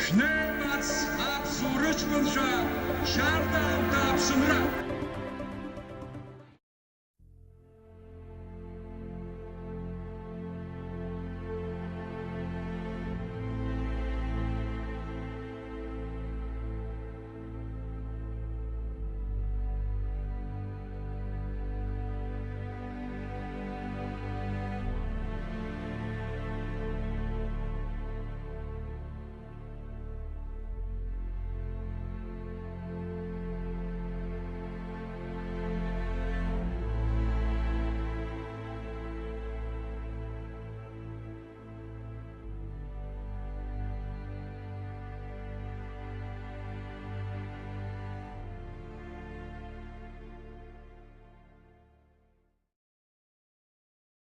Шнеимац аԥсуа рыҷкәынцәа шьарда ауҭааԥсымра!